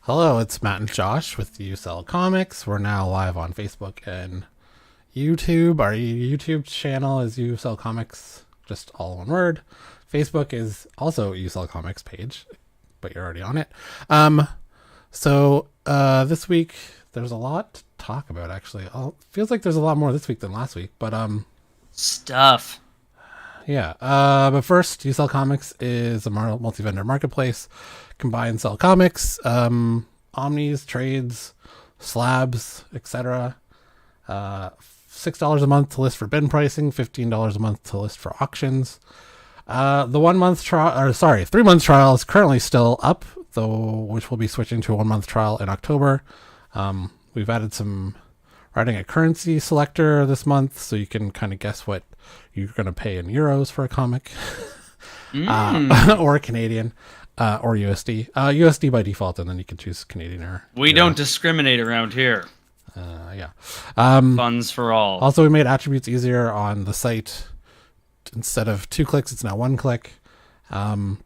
Hello, it's Matt and Josh with You Sell Comics. We're now live on Facebook and YouTube. Our YouTube channel is You Sell Comics, just all one word. Facebook is also You Sell Comics page, but you're already on it. So this week there's a lot to talk about. Actually, feels like there's a lot more this week than last week. But stuff. Yeah. But first, You Sell Comics is a multi-vendor marketplace. Combine sell comics, omnis, trades, slabs, etc. $6 a month to list for bin pricing, $15 a month to list for auctions. The 1 month trial, 3 month trial is currently still up, though, which will be switching to a 1 month trial in October. We've added some writing a currency selector this month, so you can kind of guess what you're going to pay in euros for a comic, or Canadian. Or USD. USD by default, and then you can choose Canadian or We Euro. don't discriminate around here. Yeah. Funds for all. Also, we made attributes easier on the site. Instead of 2 clicks, it's now 1 click. And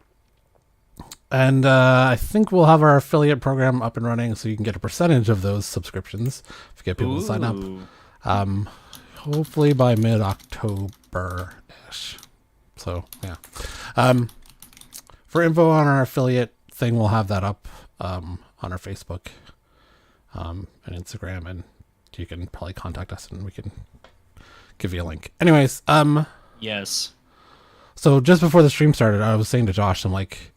I think we'll have our affiliate program up and running, so you can get a percentage of those subscriptions if you get people to sign up. Hopefully by mid-October-ish. So, yeah. For info on our affiliate thing, we'll have that up on our Facebook and Instagram, and you can probably contact us and we can give you a link. Anyways, yes. So just before the stream started, I was saying to Josh, I'm like,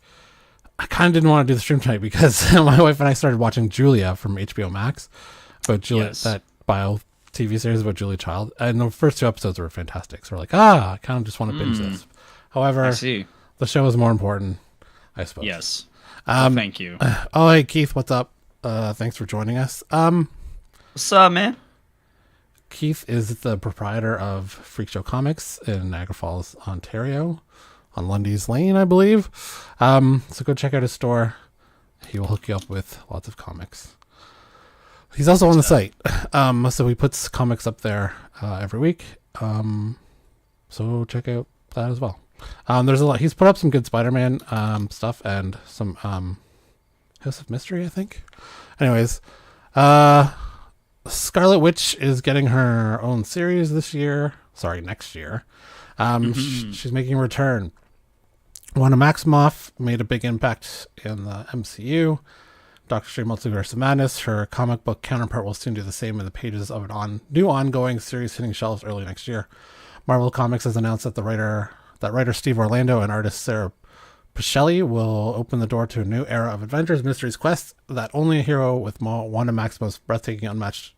I kind of didn't want to do the stream tonight because my wife and I started watching Julia from HBO Max, about Julia, that bio TV series about Julia Child, and the first 2 episodes were fantastic. So we're like, I kind of just want to binge this. However, I see. The show is more important, I suppose. Yes. Thank you. Oh, hey, Keith, what's up? Thanks for joining us. What's up, man? Keith is the proprietor of Freak Show Comics in Niagara Falls, Ontario, on Lundy's Lane, I believe. So go check out his store. He will hook you up with lots of comics. He's also on the site. So he puts comics up there every week. So check out that as well. There's a lot. He's put up some good Spider-Man stuff and some House of Mystery, I think. Anyways, Scarlet Witch is getting her own series this year. Sorry, next year. She's making a return. Wanda Maximoff made a big impact in the MCU. Doctor Strange Multiverse of Madness, her comic book counterpart, will soon do the same in the pages of an new ongoing series hitting shelves early next year. Marvel Comics has announced that writer Steve Orlando and artist Sarah Pichelli will open the door to a new era of adventures, mysteries, quests that only a hero with Wanda Maximoff's breathtaking, unmatched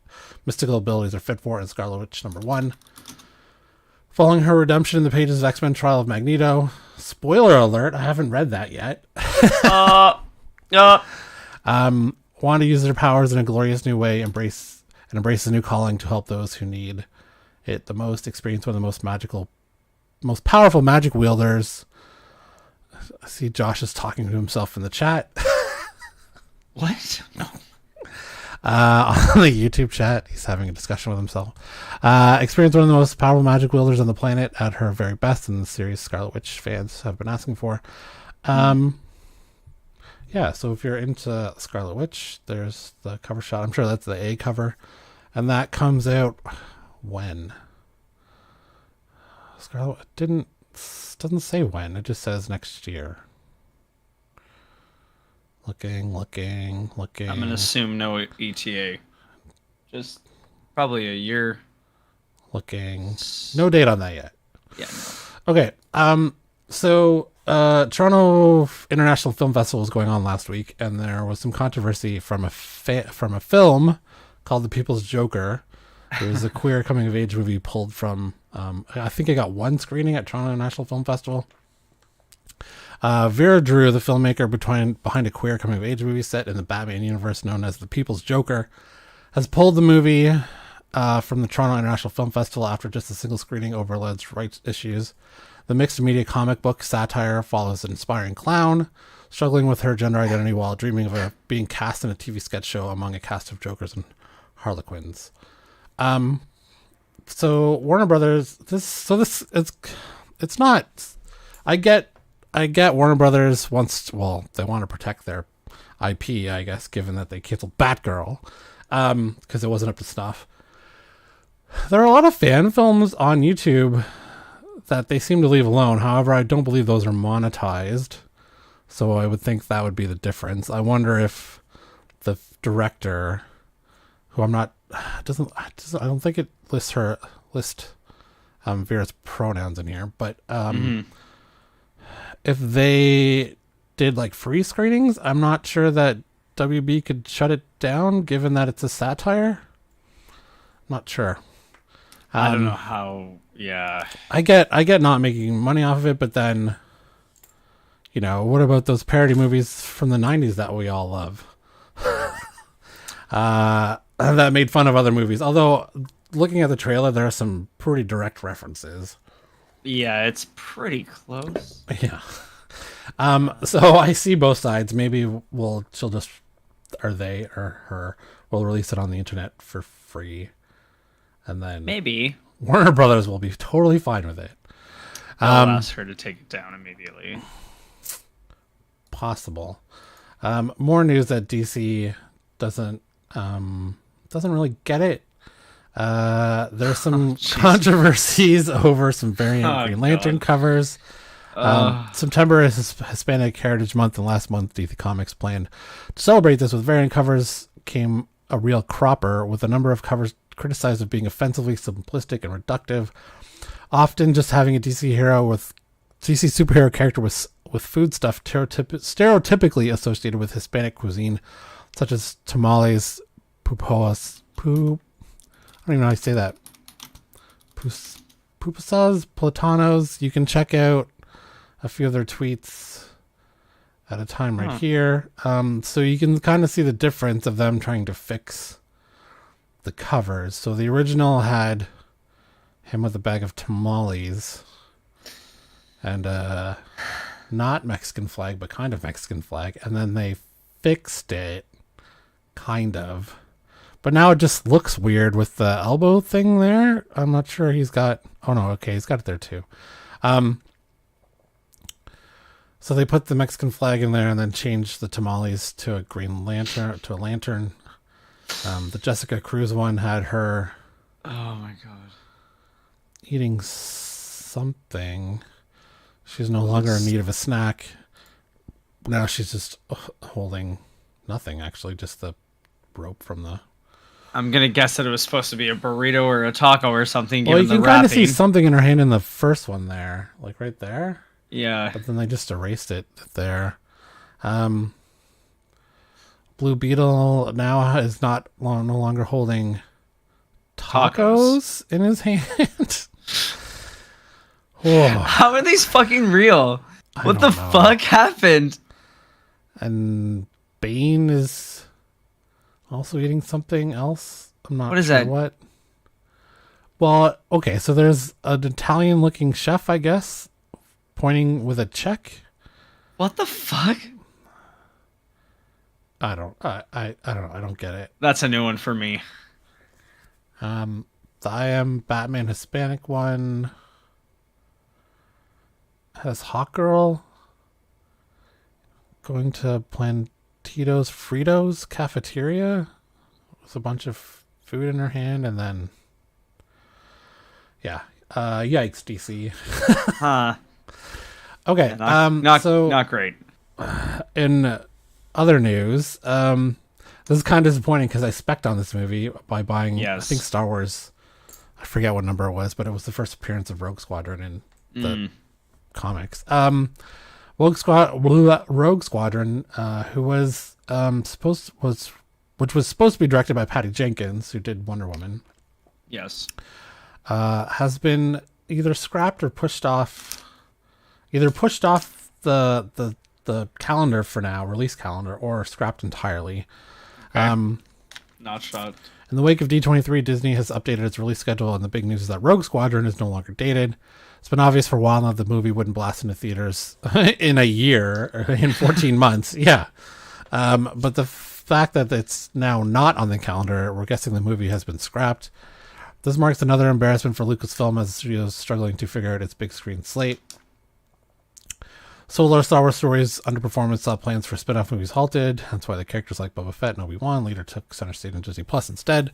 mystical abilities are fit for in Scarlet Witch #1. Following her redemption in the pages of X-Men Trial of Magneto. Spoiler alert, I haven't read that yet. Wanda uses her powers in a glorious new way, embraces a new calling to help those who need it the most, experience one of the most powerful magic wielders. I see Josh is talking to himself in the chat. What? No. On the YouTube chat, he's having a discussion with himself. Experience one of the most powerful magic wielders on the planet at her very best in the series Scarlet Witch fans have been asking for. Yeah, so if you're into Scarlet Witch, there's the cover shot. I'm sure that's the A cover. And that comes out when? Scarlet doesn't say when. It just says next year. Looking. I'm gonna assume no ETA. Just probably a year. Looking. No date on that yet. Yeah. No. Okay. So Toronto International Film Festival was going on last week, and there was some controversy from a film called The People's Joker. It was a queer coming of age movie pulled from. I think it got 1 screening at Toronto International Film Festival. Vera Drew, the filmmaker behind a queer coming of age movie set in the Batman universe known as The People's Joker, has pulled the movie from the Toronto International Film Festival after just a single screening over alleged rights issues. The mixed media comic book satire follows an inspiring clown struggling with her gender identity while dreaming of being cast in a TV sketch show among a cast of jokers and harlequins. So Warner Brothers, it's not. I get Warner Brothers they want to protect their IP, I guess, given that they canceled Batgirl because it wasn't up to snuff. There are a lot of fan films on YouTube that they seem to leave alone. However, I don't believe those are monetized. So I would think that would be the difference. I wonder if the director, who I'm not, I don't think it lists Vera's pronouns in here, but if they did like free screenings, I'm not sure that WB could shut it down, given that it's a satire. Not sure. I don't know how. Yeah, I get not making money off of it, but then, you know, what about those parody movies from the 90s that we all love? That made fun of other movies. Although, looking at the trailer, there are some pretty direct references. Yeah, it's pretty close. Yeah. So I see both sides. Maybe she'll just, or they or her will release it on the internet for free. And then maybe Warner Brothers will be totally fine with it. I'll ask her to take it down immediately. Possible. More news that DC doesn't really get it. There's some controversies over some variant Green Lantern covers. September is Hispanic Heritage Month, and last month DC Comics planned to celebrate this with variant covers. Came a real cropper with a number of covers criticized of being offensively simplistic and reductive, often just having a DC superhero character with food stuff stereotypically associated with Hispanic cuisine, such as tamales, pupusas. I don't even know how to say that. Pupusas, platanos. You can check out a few of their tweets at a time right here. So you can kind of see the difference of them trying to fix the covers. So the original had him with a bag of tamales and not Mexican flag, but kind of Mexican flag. And then they fixed it, kind of. But now it just looks weird with the elbow thing there. I'm not sure he's got... Oh, no, okay, he's got it there too. So they put the Mexican flag in there and then changed the tamales to a green lantern, to a lantern. The Jessica Cruz one had her... Oh, my God. Eating something. She's no longer in need of a snack. Now she's just holding nothing, actually, just the rope from the... I'm going to guess that it was supposed to be a burrito or a taco or something. Well, you can kind of see something in her hand in the first one there. Like right there. Yeah. But then they just erased it there. Blue Beetle now is no longer holding tacos in his hand. How are these fucking real? What the fuck happened? And Bane is also eating something else. I'm not sure. What is that? What? Well, okay, so there's an Italian-looking chef, I guess, pointing with a check. What the fuck? I don't know. I don't get it. That's a new one for me. The I Am Batman Hispanic one has Hawkgirl going to Plantito's Fritos cafeteria with a bunch of food in her hand, and then yikes, DC. Huh. Okay. Yeah, not great. In other news, this is kind of disappointing because I spec'd on this movie by buying, I think, Star Wars. I forget what number it was, but it was the first appearance of Rogue Squadron in the comics. Rogue Squadron, who was supposed to be directed by Patty Jenkins, who did Wonder Woman. Yes. Has been either scrapped or pushed off. Either pushed off the calendar for now, release calendar, or scrapped entirely. Okay. Not shot. In the wake of D23, Disney has updated its release schedule, and the big news is that Rogue Squadron is no longer dated. It's been obvious for a while now that the movie wouldn't blast into theaters in a year, in 14 months. Yeah. But the fact that it's now not on the calendar, we're guessing the movie has been scrapped. This marks another embarrassment for Lucasfilm as the studio is struggling to figure out its big screen slate. Solo Star Wars stories underperformance saw plans for spin-off movies halted. That's why the characters like Boba Fett and Obi-Wan later took center stage in Disney Plus instead.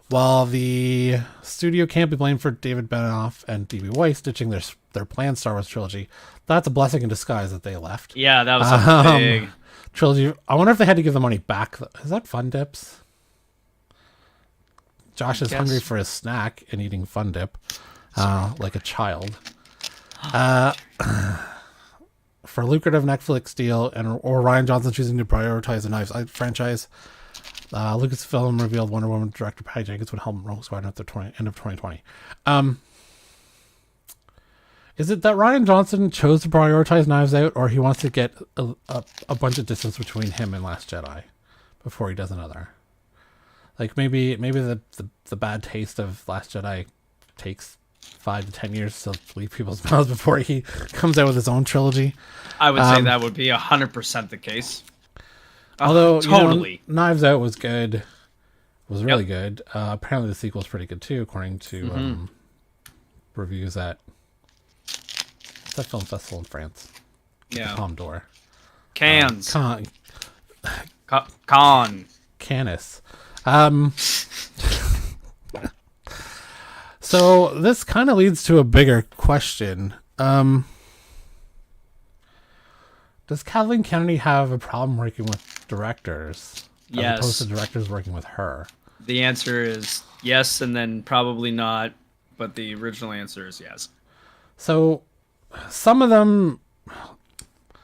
While the studio can't be blamed for David Benioff and D.B. Weiss ditching their planned Star Wars trilogy, that's a blessing in disguise that they left. Yeah, that was a big trilogy. I wonder if they had to give the money back. Is that Fun Dips? Josh is hungry for his snack and eating Fun Dip like a child. For a lucrative Netflix deal or Ryan Johnson choosing to prioritize the Knives Out franchise, Lucasfilm revealed Wonder Woman director Patty Jenkins would help Rogue Squadron at the end of 2020. Is it that Ryan Johnson chose to prioritize Knives Out, or he wants to get a bunch of distance between him and Last Jedi before he does another? Like maybe the bad taste of Last Jedi takes 5 to 10 years to leave people's mouths before he comes out with his own trilogy. I would say that would be 100% the case. Although totally, Knives Out was good, was really good. Apparently, the sequel is pretty good too, according to reviews at that film festival in France. Yeah, Palme d'Or. Cannes. Canis. So this kind of leads to a bigger question. Does Kathleen Kennedy have a problem working with directors? Yes. As opposed to directors working with her? The answer is yes, and then probably not, but the original answer is yes. So some of them...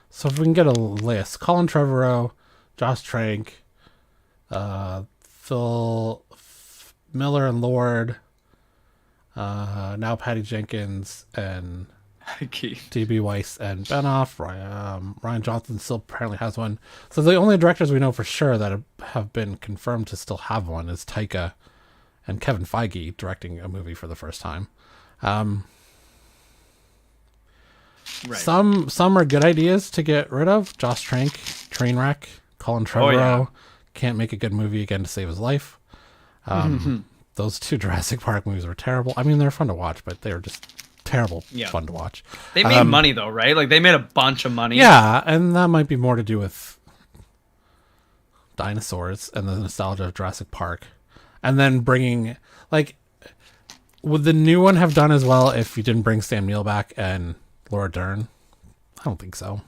So if we can get a list. Colin Trevorrow, Josh Trank, Phil Miller and Lord, now Patty Jenkins, and D.B. Weiss and Benioff. Ryan Johnson still apparently has one. So the only directors we know for sure that have been confirmed to still have one is Taika and Kevin Feige directing a movie for the first time. Right. Some are good ideas to get rid of. Josh Trank, Trainwreck. Colin Trevorrow can't make a good movie again to save his life. Those 2 Jurassic Park movies were terrible. I mean, they're fun to watch, but they were just terrible fun to watch. They made money though, right? Like they made a bunch of money. Yeah, and that might be more to do with dinosaurs and the nostalgia of Jurassic Park. And then bringing, like, would the new one have done as well if you didn't bring Sam Neill back and Laura Dern? I don't think so.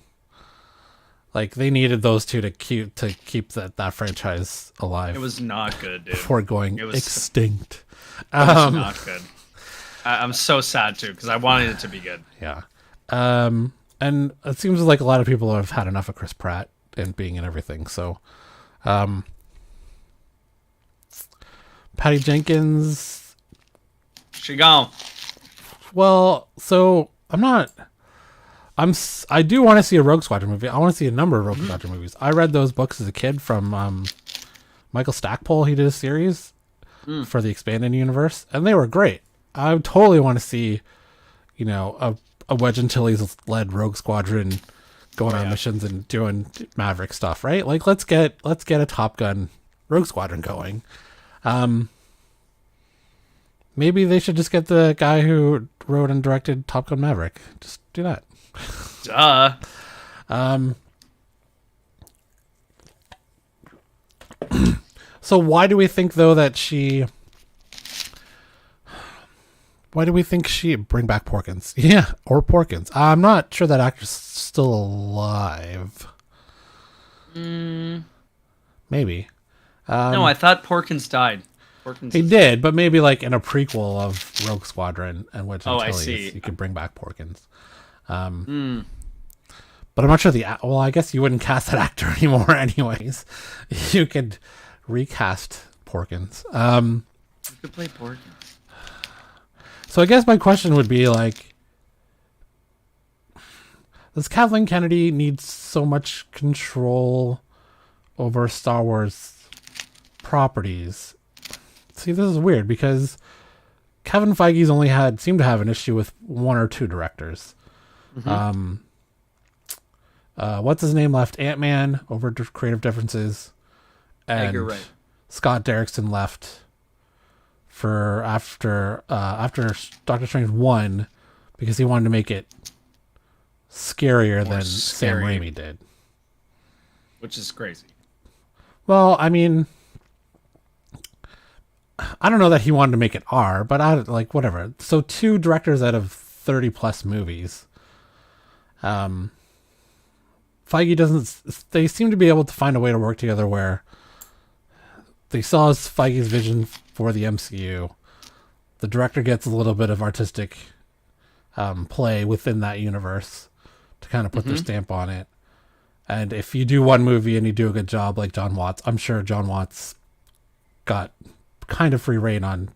Like, they needed those two to keep that franchise alive. It was not good, dude. Before going extinct. It was not good. I'm so sad too because I wanted it to be good. Yeah. And it seems like a lot of people have had enough of Chris Pratt and being in everything. So, Patty Jenkins. She gone. Well, so I do want to see a Rogue Squadron movie. I want to see a number of Rogue Squadron movies. I read those books as a kid from Michael Stackpole. He did a series for the Expanded Universe, and they were great. I totally want to see, a Wedge Antilles led Rogue Squadron going on missions and doing Maverick stuff, right? Like let's get a Top Gun Rogue Squadron going. Maybe they should just get the guy who wrote and directed Top Gun Maverick. Just do that. Duh. So why do we think though that Why do we think she bring back Porkins? Yeah, or Porkins. I'm not sure that actor's still alive. Maybe. No, I thought Porkins died. He did, but maybe like in a prequel of Rogue Squadron and Wedge Antilles, I see. you could bring back Porkins. But I'm not sure well, I guess you wouldn't cast that actor anymore anyways. You could recast Porkins. You could play Porkins. So I guess my question would be like, does Kathleen Kennedy need so much control over Star Wars properties? See, this is weird because Kevin Feige's only seemed to have an issue with 1 or 2 directors. What's his name left? Ant-Man over creative differences, and you're right. Scott Derrickson left for after Doctor Strange 1 because he wanted to make it scarier than Sam Raimi did. Which is crazy. Well, I mean, I don't know that he wanted to make it R, but whatever. So 2 directors out of 30 plus movies. Feige they seem to be able to find a way to work together where they saw Feige's vision for the MCU. The director gets a little bit of artistic play within that universe to kind of put their stamp on it. And if you do one movie and you do a good job like John Watts, I'm sure John Watts got kind of free reign on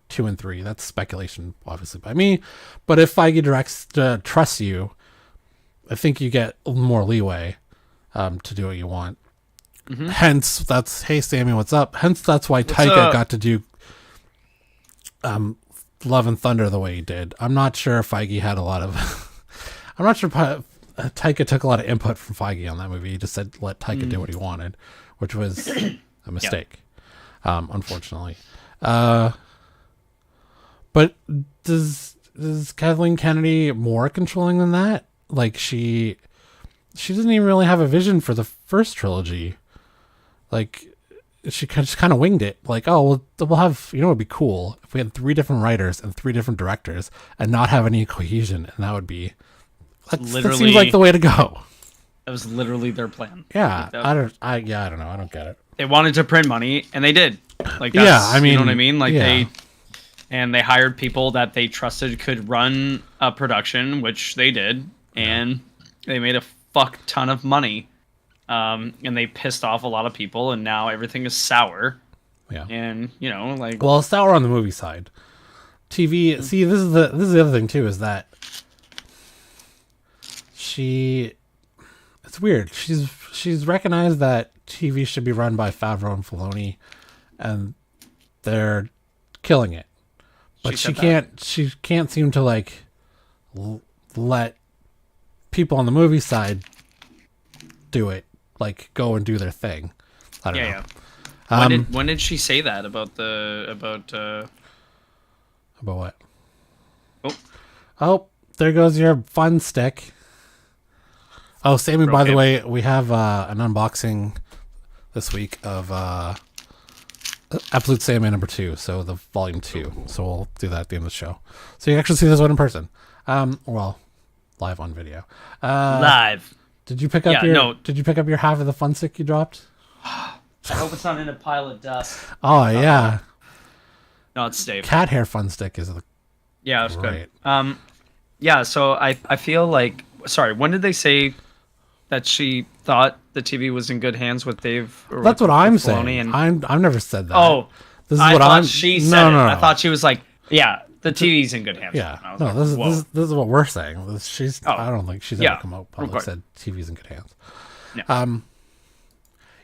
2 and 3. That's speculation, obviously, by me. But if Feige trusts you, I think you get more leeway to do what you want. Hence, that's, hey, Sammy, what's up? Hence, that's why Taika got to do Love and Thunder the way he did. I'm not sure Feige had a lot of... I'm not sure Taika took a lot of input from Feige on that movie. He just said, let Taika do what he wanted, which was a mistake, unfortunately. But is Kathleen Kennedy more controlling than that? Like, she doesn't even really have a vision for the first trilogy. Like, she just kind of winged it. Like, oh, we'll have, you know, it'd be cool if we had 3 different writers and 3 different directors and not have any cohesion, and that would be... That seems like the way to go. That was literally their plan. Yeah, I don't know. I don't get it. They wanted to print money, and they did. Like, that's, I mean, you know what I mean? Like, they hired people that they trusted could run a production, which they did, and they made a fuck ton of money. And they pissed off a lot of people, and now everything is sour. Yeah. And, you know, like... Well, it's sour on the movie side. TV... See, this is the other thing, too, is that it's weird. She's recognized that TV should be run by Favreau and Filoni, and they're killing it. But she can't seem to like let people on the movie side do it, like go and do their thing. I don't know. Yeah. When did she say that about what? Oh, there goes your fun stick. Oh, Sammy, by the way, we have an unboxing this week of Absolute Sandman number 2, so the volume 2. So we'll do that at the end of the show. So you can actually see this one in person. Well, live on video. Live. Did you pick up Did you pick up your half of the fun stick you dropped? I hope it's not in a pile of dust. Oh, yeah. No, it's safe. Cat hair fun stick is it's good. Yeah, so I feel like... Sorry, when did they say that she thought the TV was in good hands with Dave? That's what I'm saying. I've never said that. Oh, this is what she said. No. I thought she was like, yeah, the TV's in good hands. Yeah, no, like, this is what we're saying. I don't think she's ever come out public said TV's in good hands. No.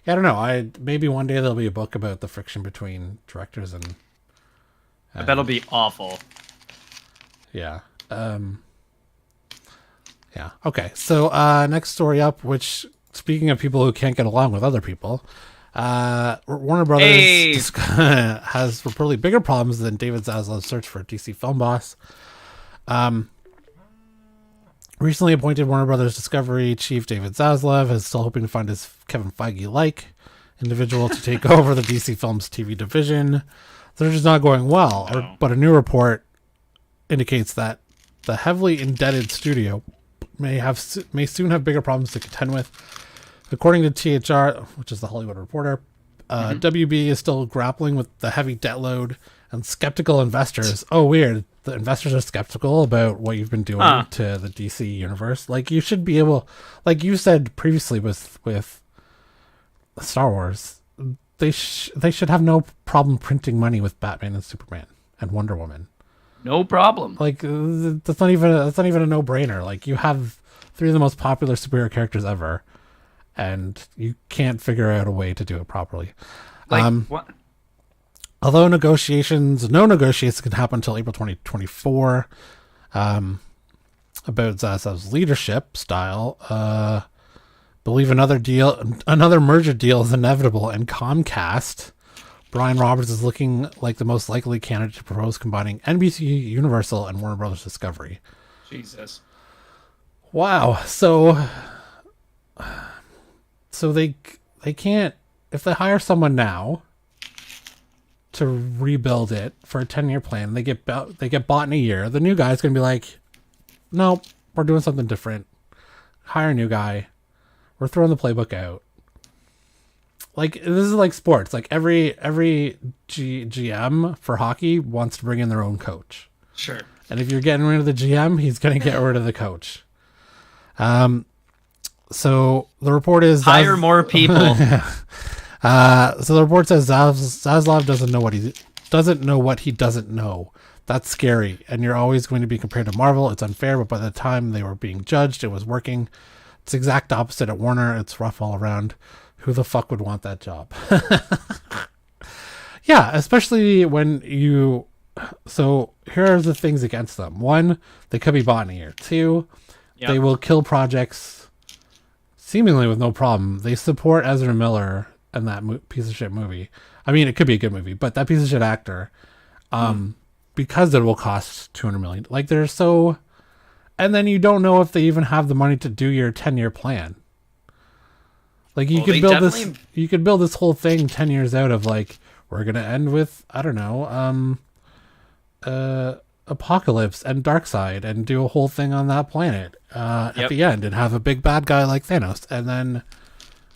Yeah, I don't know. Maybe one day there'll be a book about the friction between directors and I bet it'll be awful. Yeah. Yeah. Okay. So next story up, which, speaking of people who can't get along with other people, Warner Brothers has reportedly bigger problems than David Zaslav's search for a DC film boss. Recently appointed Warner Brothers Discovery chief David Zaslav is still hoping to find his Kevin Feige-like individual to take over the DC Films TV division. The search is not going well, but a new report indicates that the heavily indebted studio may soon have bigger problems to contend with. According to THR, which is the Hollywood Reporter, WB is still grappling with the heavy debt load and skeptical investors. Oh, weird. The investors are skeptical about what you've been doing to the DC universe. Like, you should be able, like you said previously with Star Wars, they should have no problem printing money with Batman and Superman and Wonder Woman. No problem. Like, that's not even a no-brainer. Like, you have 3 of the most popular superhero characters ever, and you can't figure out a way to do it properly. Like, what? Although no negotiations can happen until April 2024. About Zaslav's leadership style, believe another merger deal is inevitable, and Comcast, Brian Roberts, is looking like the most likely candidate to propose combining NBC Universal and Warner Brothers Discovery. Jesus. Wow. So they can't, if they hire someone now to rebuild it for a 10-year plan, they get bought in a year. The new guy's going to be like, nope, we're doing something different. Hire a new guy. We're throwing the playbook out. Like, this is like sports. Like, every GM for hockey wants to bring in their own coach. Sure. And if you're getting rid of the GM, he's going to get rid of the coach. So the report is... Hire more people. So the report says Zaslav doesn't know what he doesn't know. That's scary. And you're always going to be compared to Marvel. It's unfair, but by the time they were being judged, it was working. It's the exact opposite at Warner. It's rough all around. Who the fuck would want that job? Yeah, especially when you... So here are the things against them. One, they could be bought in a year. Two, They will kill projects seemingly with no problem. They support Ezra Miller and that piece of shit movie. I mean, it could be a good movie, but that piece of shit actor, because it will cost $200 million. Like, they're so... And then you don't know if they even have the money to do your 10-year plan. Like, you could build this whole thing 10 years out of, like, we're going to end with, I don't know, Apocalypse and Darkseid and do a whole thing on that planet at the end and have a big bad guy like Thanos. And then,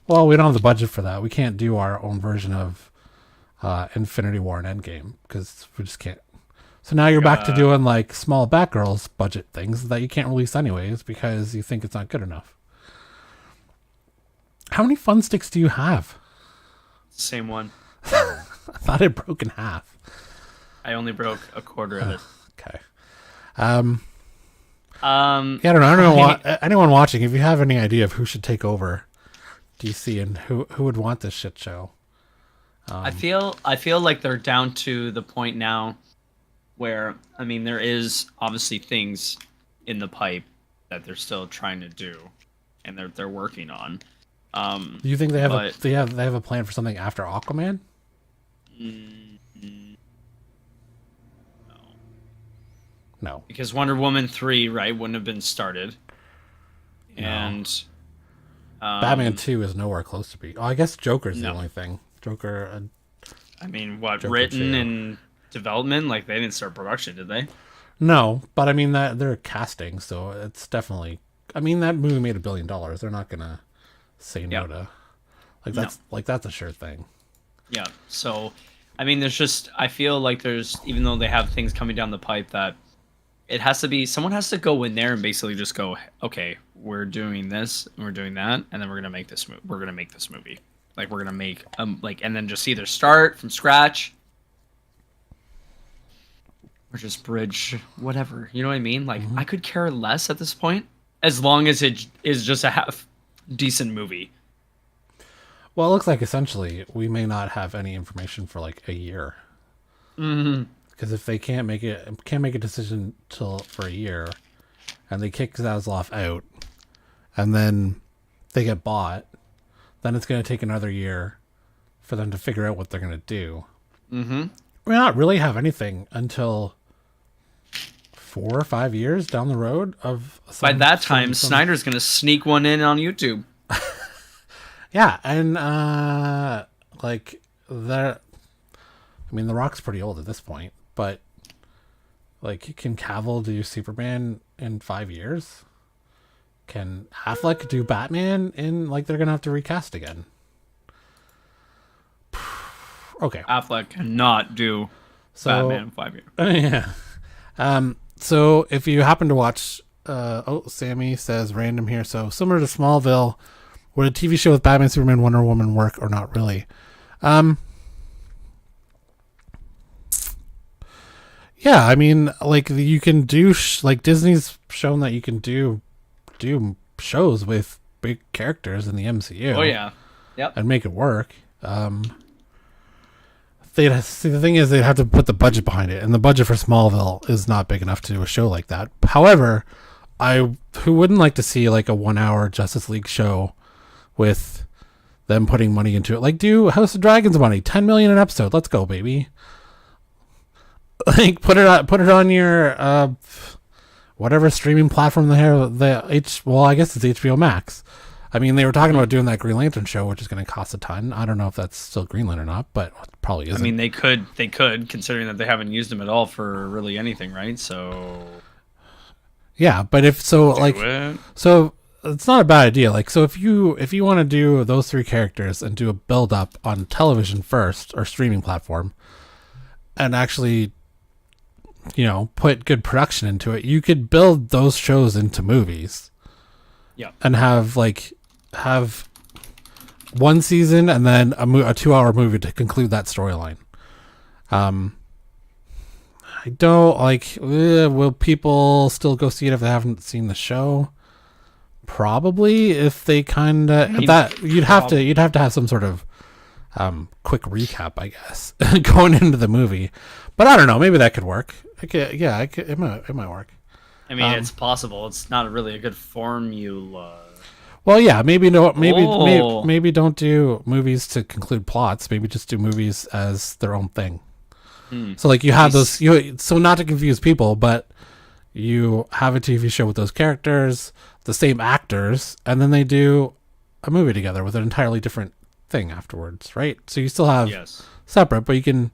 well, we don't have the budget for that. We can't do our own version of Infinity War and Endgame because we just can't. So now you're back to doing, like, small Batgirls budget things that you can't release anyways because you think it's not good enough. How many fun sticks do you have? Same one. I thought it broke in half. I only broke a quarter of it. Okay. Yeah, I don't know. Anyone watching, if you have any idea of who should take over DC and who would want this shit show. I feel like they're down to the point now where, I mean, there is obviously things in the pipe that they're still trying to do and they're working on. Do you think they have a plan for something after Aquaman? No. Because Wonder Woman 3, right, wouldn't have been started. No. And Batman 2 is nowhere close to be. Oh, I guess Joker's the only thing. Joker. I mean, what, Joker written and development? Like, they didn't start production, did they? No, but I mean, that they're casting, so it's definitely... I mean, that movie made $1 billion. They're not going to say no to... that's a sure thing. Yeah, so, I mean, there's just... I feel like there's... Even though they have things coming down the pipe that... It has to be... Someone has to go in there and basically just go, okay, we're doing this, and we're doing that, and then we're going to make this movie. We're going to make this movie. Like, we're going to make... and then just either start from scratch... Or just bridge, whatever. You know what I mean? Like, I could care less at this point, as long as it is just a half decent movie. Well, it looks like essentially we may not have any information for like a year. Because if they can't make a decision for a year, and they kick Zaslav out, and then they get bought, then it's going to take another year for them to figure out what they're going to do. We not really have anything until 4 or 5 years down the road of by that time Snyder's gonna sneak one in on YouTube. Yeah, and like that, I mean, The Rock's pretty old at this point, but like, can Cavill do Superman in 5 years? Can Affleck do Batman in, like, they're gonna have to recast again? Okay, Affleck cannot do Batman in 5 years. Yeah. So if you happen to watch, Sammy says random here. So similar to Smallville, would a TV show with Batman, Superman, Wonder Woman work or not really? Yeah, I mean, like, you can do like Disney's shown that you can do shows with big characters in the MCU. Oh yeah, yep, and make it work. The thing is, they'd have to put the budget behind it, and the budget for Smallville is not big enough to do a show like that. However, who wouldn't like to see like a 1 hour Justice League show with them putting money into it? Like, do House of Dragons money, $10 million an episode. Let's go, baby. Like, put it on your whatever streaming platform they have. I guess it's HBO Max. I mean, they were talking about doing that Green Lantern show, which is going to cost a ton. I don't know if that's still Greenlit or not, but it probably isn't. I mean, they could, considering that they haven't used them at all for really anything, right? So, yeah, but so it's not a bad idea. Like, so if you want to do those 3 characters and do a build up on television first or streaming platform, and actually, put good production into it, you could build those shows into movies. Yeah, and have one season and then a 2-hour movie to conclude that storyline. I don't will people still go see it if they haven't seen the show? Probably, if they you'd have to have some sort of quick recap, I guess, going into the movie. But I don't know, maybe that could work. It might work. I mean, it's possible. It's not really a good formula. Well, yeah, maybe don't do movies to conclude plots. Maybe just do movies as their own thing. So, like, you have those. So not to confuse people, but you have a TV show with those characters, the same actors, and then they do a movie together with an entirely different thing afterwards, right? So you still have separate, but you can.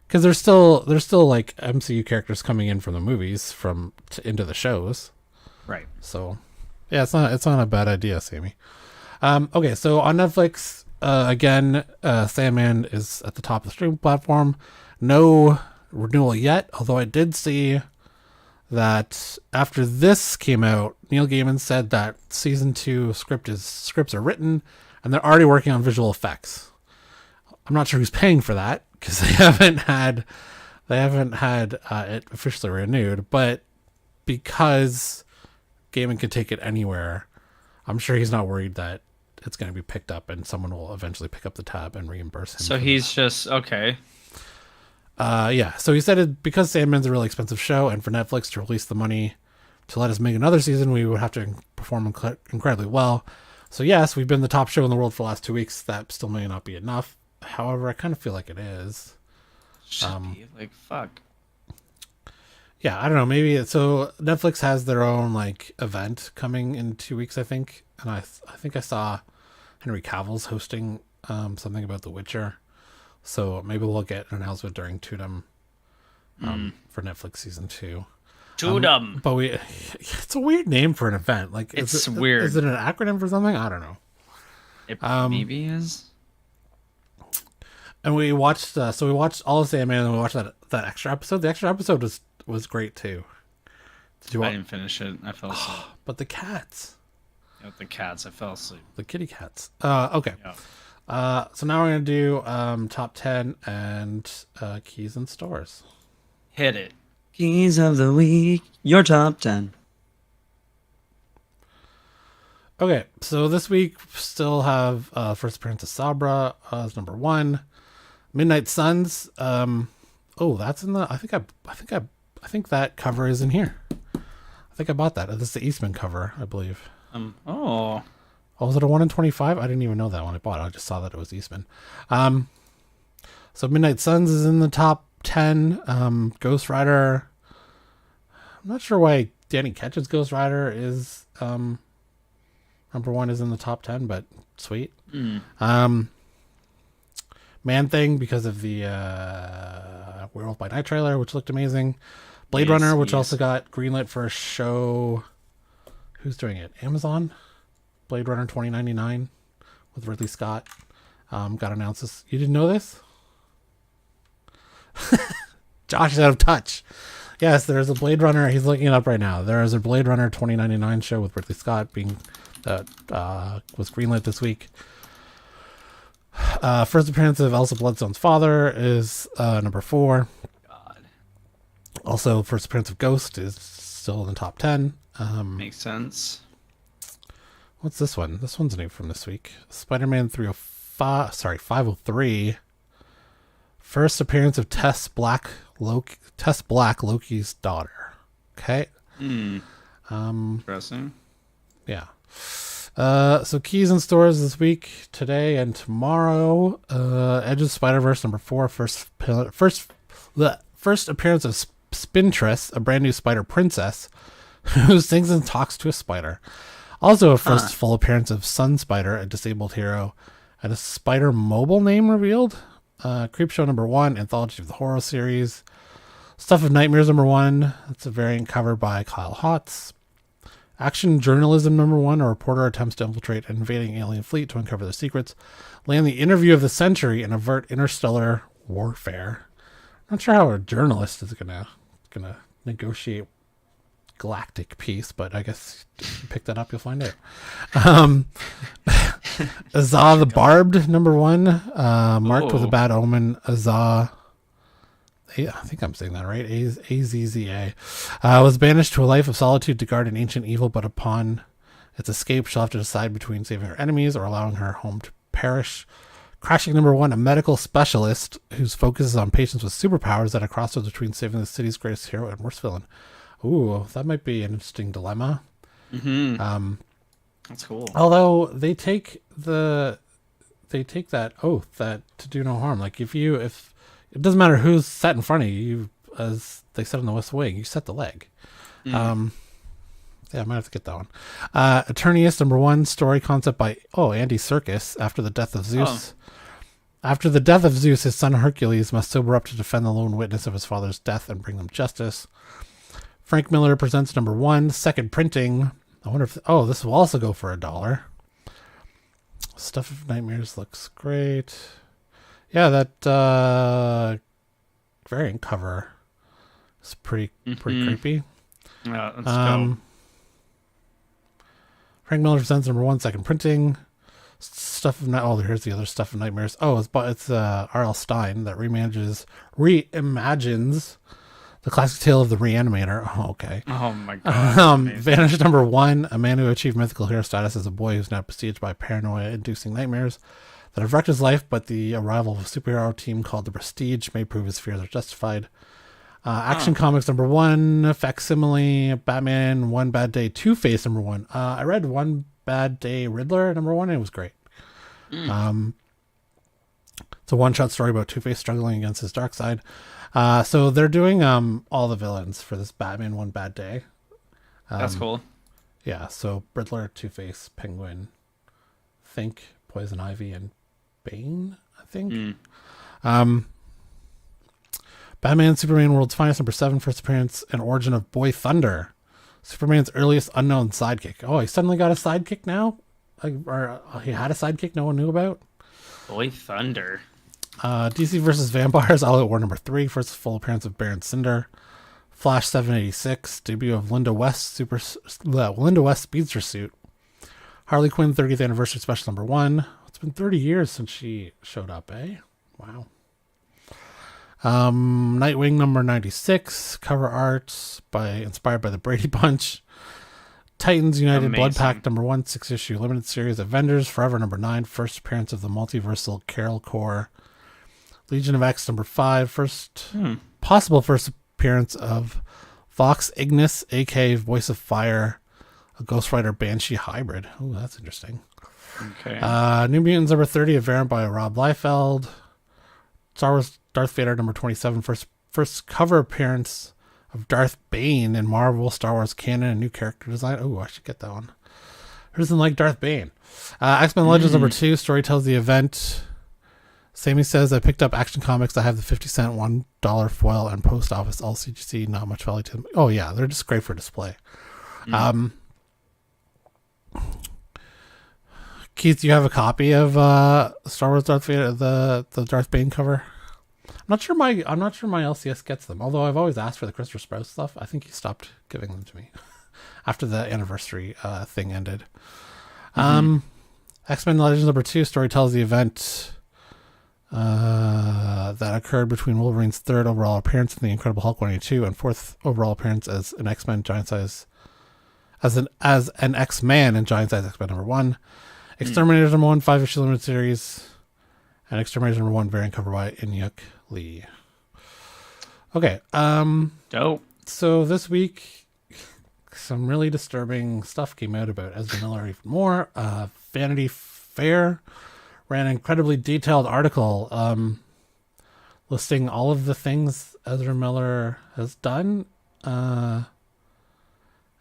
Because there's still like MCU characters coming in from the movies into the shows, right? So, yeah, it's not a bad idea, Sammy. Okay, so on Netflix, again, Sandman is at the top of the streaming platform. No renewal yet, although I did see that after this came out, Neil Gaiman said that season 2 scripts are written and they're already working on visual effects. I'm not sure who's paying for that, because they haven't had it officially renewed, but because Gaiman can take it anywhere, I'm sure he's not worried that it's going to be picked up and someone will eventually pick up the tab and reimburse him. So he's just okay. Yeah. So he said because Sandman's a really expensive show, and for Netflix to release the money to let us make another season, we would have to perform incredibly well. So yes, we've been the top show in the world for the last 2 weeks. That still may not be enough. However, I kind of feel like it is. Should be fuck. Yeah, I don't know. Maybe so. Netflix has their own event coming in 2 weeks, I think, and I think I saw Henry Cavill's hosting something about The Witcher. So maybe we'll get an announcement during Tudum for Netflix season 2. Tudum, but it's a weird name for an event. It's weird. Is it an acronym for something? I don't know. It maybe is. And we watched all of Sandman, and we watched that extra episode. The extra episode was great too. I didn't finish it. I fell asleep. But the cats. Yeah, the cats. I fell asleep. The kitty cats. Okay. Yeah. So now we're gonna do top 10 and keys and stores. Hit it. Keys of the week. Your top 10. Okay, so this week still have first appearance of Sabra as number 1. Midnight Suns. That's in the. I think that cover is in here. I think I bought that. This is the Eastman cover, I believe. Oh, was it a 1 in 25? I didn't even know that when I bought it. I just saw that it was Eastman. So Midnight Suns is in the top 10. Ghost Rider. I'm not sure why Danny Ketch's Ghost Rider is number 1 is in the top 10, but sweet. Man Thing because of the Werewolf by Night trailer, which looked amazing. Blade Runner, which also got greenlit for a show. Who's doing it? Amazon? Blade Runner 2099 with Ridley Scott. Got announced this. You didn't know this? Josh is out of touch. Yes, there's a Blade Runner. He's looking it up right now. There is a Blade Runner 2099 show with Ridley Scott being was greenlit this week. First appearance of Elsa Bloodstone's father is number 4. God. Also, first appearance of Ghost is still in the top 10. Makes sense. What's this one? This one's new from this week. Spider-Man 503. First appearance of Tess Black, Loki's daughter. Okay. Interesting. Yeah. So keys and stores this week, today and tomorrow. Edge of Spider-Verse number 4. First appearance of Spintress, a brand new Spider Princess. who sings and talks to a spider. Also a first full appearance of Sun Spider, a disabled hero, and a Spider mobile name revealed. Creepshow #1, Anthology of the Horror Series. Stuff of Nightmares #1. That's a variant cover by Kyle Hotz. Action Journalism #1. A reporter attempts to infiltrate an invading alien fleet to uncover their secrets, land the interview of the century, and avert interstellar warfare. Not sure how a journalist is gonna negotiate galactic peace, but I guess if you pick that up, you'll find out. Azah the Barbed #1. Marked with a bad omen. Azah, I think I'm saying that right. Azza was banished to a life of solitude to guard an ancient evil, but upon its escape, she'll have to decide between saving her enemies or allowing her home to perish. Crashing #1, a medical specialist whose focus is on patients with superpowers at a crossroads between saving the city's greatest hero and worst villain. Ooh, that might be an interesting dilemma. Mm-hmm. That's cool. Although they take that oath that to do no harm. Like if it doesn't matter who's set in front of you, as they said in the West Wing, you set the leg. Yeah, I might have to get that one. Eternius #1, story concept by Andy Serkis. After the death of Zeus. After the death of Zeus, his son Hercules must sober up to defend the lone witness of his father's death and bring them justice. Frank Miller presents #1, second printing. I wonder if this will also go for $1. Stuff of Nightmares looks great. Yeah, that variant cover is pretty creepy. Yeah, that's dope. Frank Miller presents #1, second printing. Stuff of here's the other Stuff of Nightmares. It's R.L. Stine that reimagines the classic tale of the Reanimator. Oh, okay. Oh my god. Vanished #1, a man who achieved mythical hero status as a boy who's now besieged by paranoia-inducing nightmares that have wrecked his life, but the arrival of a superhero team called the Prestige may prove his fears are justified. Action Comics #1, Facsimile, Batman, One Bad Day, Two-Face #1. I read One Bad Day Riddler #1, and it was great. It's a one-shot story about Two-Face struggling against his dark side. So they're doing all the villains for this Batman One Bad Day. That's cool. Yeah, so Riddler, Two-Face, Penguin, Poison Ivy, and Bane, I think. Batman, Superman, World's Finest #7, first appearance and origin of Boy Thunder, Superman's earliest unknown sidekick. Oh, he suddenly got a sidekick now? Or he had a sidekick no one knew about? Boy Thunder. DC vs. Vampires, All Out War #3, first full appearance of Baron Cinder. Flash 786, debut of Linda West speedster suit. Harley Quinn 30th anniversary special #1. It's been 30 years since she showed up, eh? Wow. Nightwing #96, cover art inspired by the Brady Bunch. Titans United Blood Pack #1, 6-issue limited series. Avengers Forever #9, first appearance of the multiversal Carol Corps. Legion of X #5, possible first appearance of Vox Ignis, aka Voice of Fire, a Ghost Rider Banshee hybrid. Oh, that's interesting. Okay. New Mutants #30, a variant by Rob Liefeld. Star Wars Darth Vader #27, first cover appearance of Darth Bane in Marvel Star Wars canon, and new character design. Oh, I should get that one. Who doesn't like Darth Bane? X-Men Legends #2, story tells the event. Sammy says, I picked up Action Comics. I have the 50-cent $1 foil and post office, all CGC, not much value to them. Oh yeah, they're just great for display. Keith, do you have a copy of Star Wars Darth Vader, the Darth Bane cover? I'm not sure my LCS gets them. Although I've always asked for the Christopher Sprouse stuff. I think he stopped giving them to me after the anniversary thing ended. X-Men Legends #2, story tells the event that occurred between Wolverine's third overall appearance in the Incredible Hulk 182 and fourth overall appearance as an X-Men giant size, as an X-Man in giant size X-Men #1. Exterminators #1, 5-issue limited series, and Exterminators #1 variant cover by Inyuk Lee. Okay. Dope. So this week, some really disturbing stuff came out about Ezra Miller even more. Vanity Fair ran an incredibly detailed article listing all of the things Ezra Miller has done.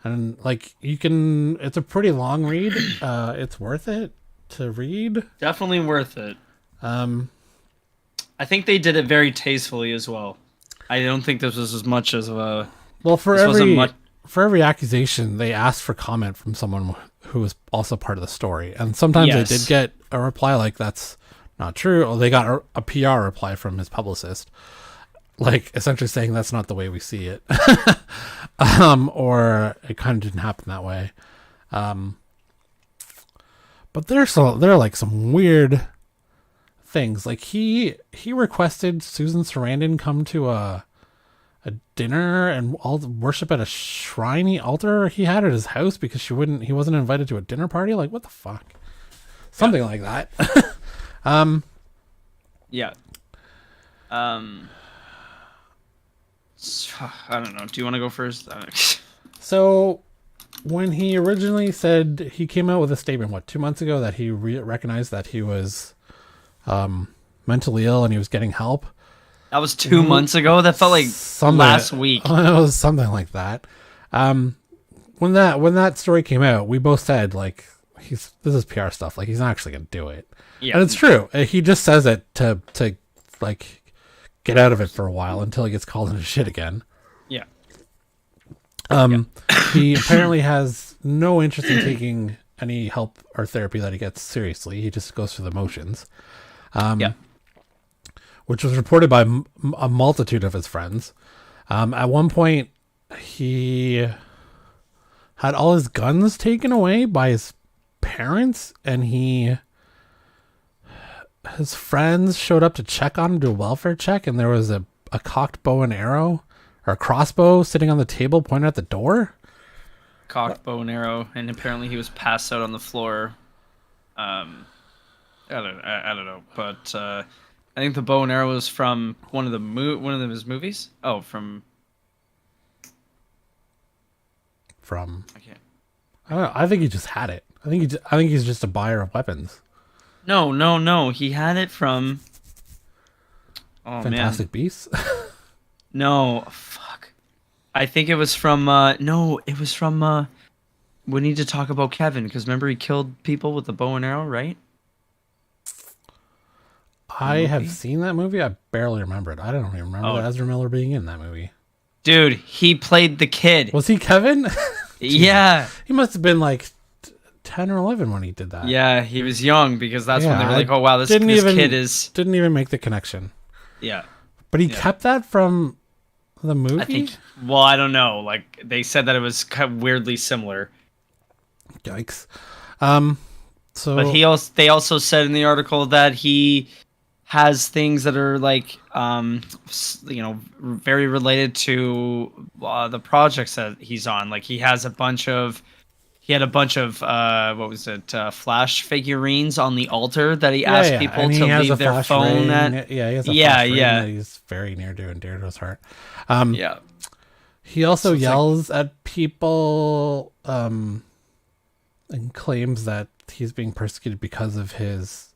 And like it's a pretty long read. It's worth it to read. Definitely worth it. I think they did it very tastefully as well. I don't think this was as much as a... Well, for every accusation, they asked for comment from someone who was also part of the story. And sometimes they did get a reply like, that's not true. Or they got a PR reply from his publicist, like essentially saying that's not the way we see it. Or it kind of didn't happen that way. But there are like some weird things. Like he requested Susan Sarandon come to a dinner and all worship at a shrine altar he had at his house because he wasn't invited to a dinner party. Like, what the fuck? Something like that. Yeah. I don't know. Do you want to go first? So when he originally said, he came out with a statement 2 months ago that he recognized that he was mentally ill and he was getting help. That was 2 months ago. That felt like last week. It was something like that. When that story came out, we both said like this is PR stuff. Like he's not actually gonna do it. Yeah, and it's true. He just says it to like get out of it for a while until he gets called into shit again. Yeah. He apparently has no interest in taking any help or therapy that he gets seriously. He just goes through the motions. Which was reported by a multitude of his friends. At one point, he had all his guns taken away by his parents, and his friends showed up to check on him, do a welfare check, and there was a cocked bow and arrow, or a crossbow sitting on the table pointed at the door. Cocked bow and arrow, and apparently he was passed out on the floor. I don't know, but I think the bow and arrow was from one of his movies. Oh, from I can't. I don't know. I think he just had it. I think he's just a buyer of weapons. No. He had it from. Oh, Fantastic Beasts. No, fuck. I think it was from. No, it was from. We need to talk about Kevin because remember he killed people with the bow and arrow, right? I have seen that movie. I barely remember it. I don't even remember Ezra Miller being in that movie. Dude, he played the kid. Was he Kevin? Yeah. He must have been like 10 or 11 when he did that. Yeah, he was young because that's when they were like, oh, wow, this kid is... Didn't even make the connection. Yeah. But he kept that from the movie? I think... Well, I don't know. Like, they said that it was kind of weirdly similar. Yikes. But they also said in the article that he has things that are like, very related to the projects that he's on. Like he had a bunch of Flash figurines on the altar that he asked people to leave their phone at. Yeah, he has a Flash ring that he's very near and dear to his heart. He also yells at people and claims that he's being persecuted because of his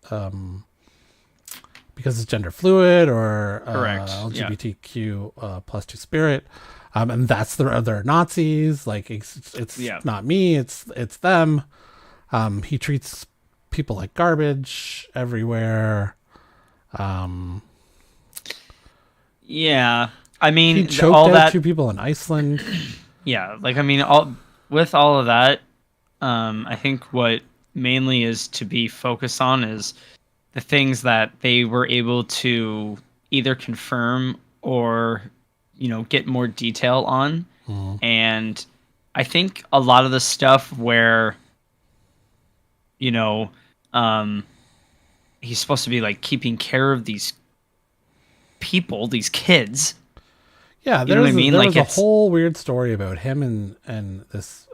gender fluid or LGBTQ plus 2 spirit, and that's they're Nazis. Like it's not me, it's them. He treats people like garbage everywhere. I mean, he choked out 2 people in Iceland. Yeah, like I mean, with all of that, I think what mainly is to be focused on is the things that they were able to either confirm or, get more detail on. Mm. And I think a lot of the stuff where, he's supposed to be like keeping care of these people, these kids. Yeah, there was a whole weird story about him and this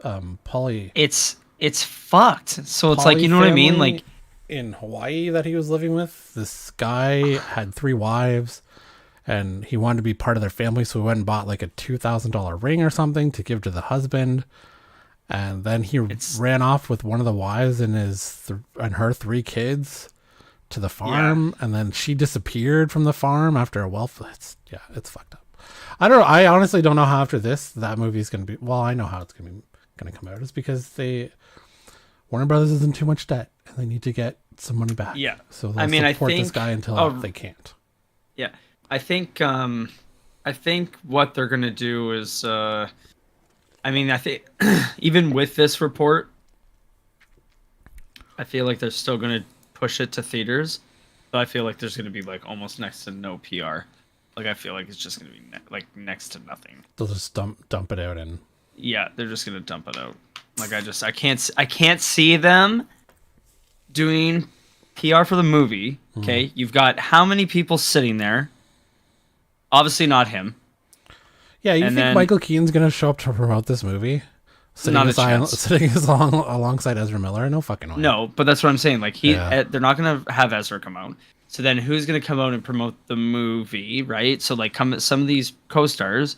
poly. It's fucked. So it's like, you know what I mean? Like in Hawaii that he was living with, this guy had 3 wives and he wanted to be part of their family, so he went and bought like a $2,000 ring or something to give to the husband, and then he ran off with one of the wives and her 3 kids to the farm, and then she disappeared from the farm after a it's fucked up. I honestly don't know how after this that movie's gonna be. Well, I know how it's gonna be going to come out is because Warner Brothers is in too much debt and they need to get some money back. Yeah. So they'll support this guy until they can't. Yeah. I think what they're going to do is, I think even with this report, I feel like they're still going to push it to theaters. But I feel like there's going to be like almost next to no PR. Like I feel like it's just going to be like next to nothing. They'll just dump it out and. Yeah, they're just going to dump it out. Like I can't see them doing PR for the movie. Okay, You've got how many people sitting there? Obviously not him. Yeah, you think Michael Keaton's going to show up to promote this movie? Sitting alongside Ezra Miller? No fucking way. No, but that's what I'm saying. Like they're not going to have Ezra come out. So then who's going to come out and promote the movie, right? So like some of these co-stars,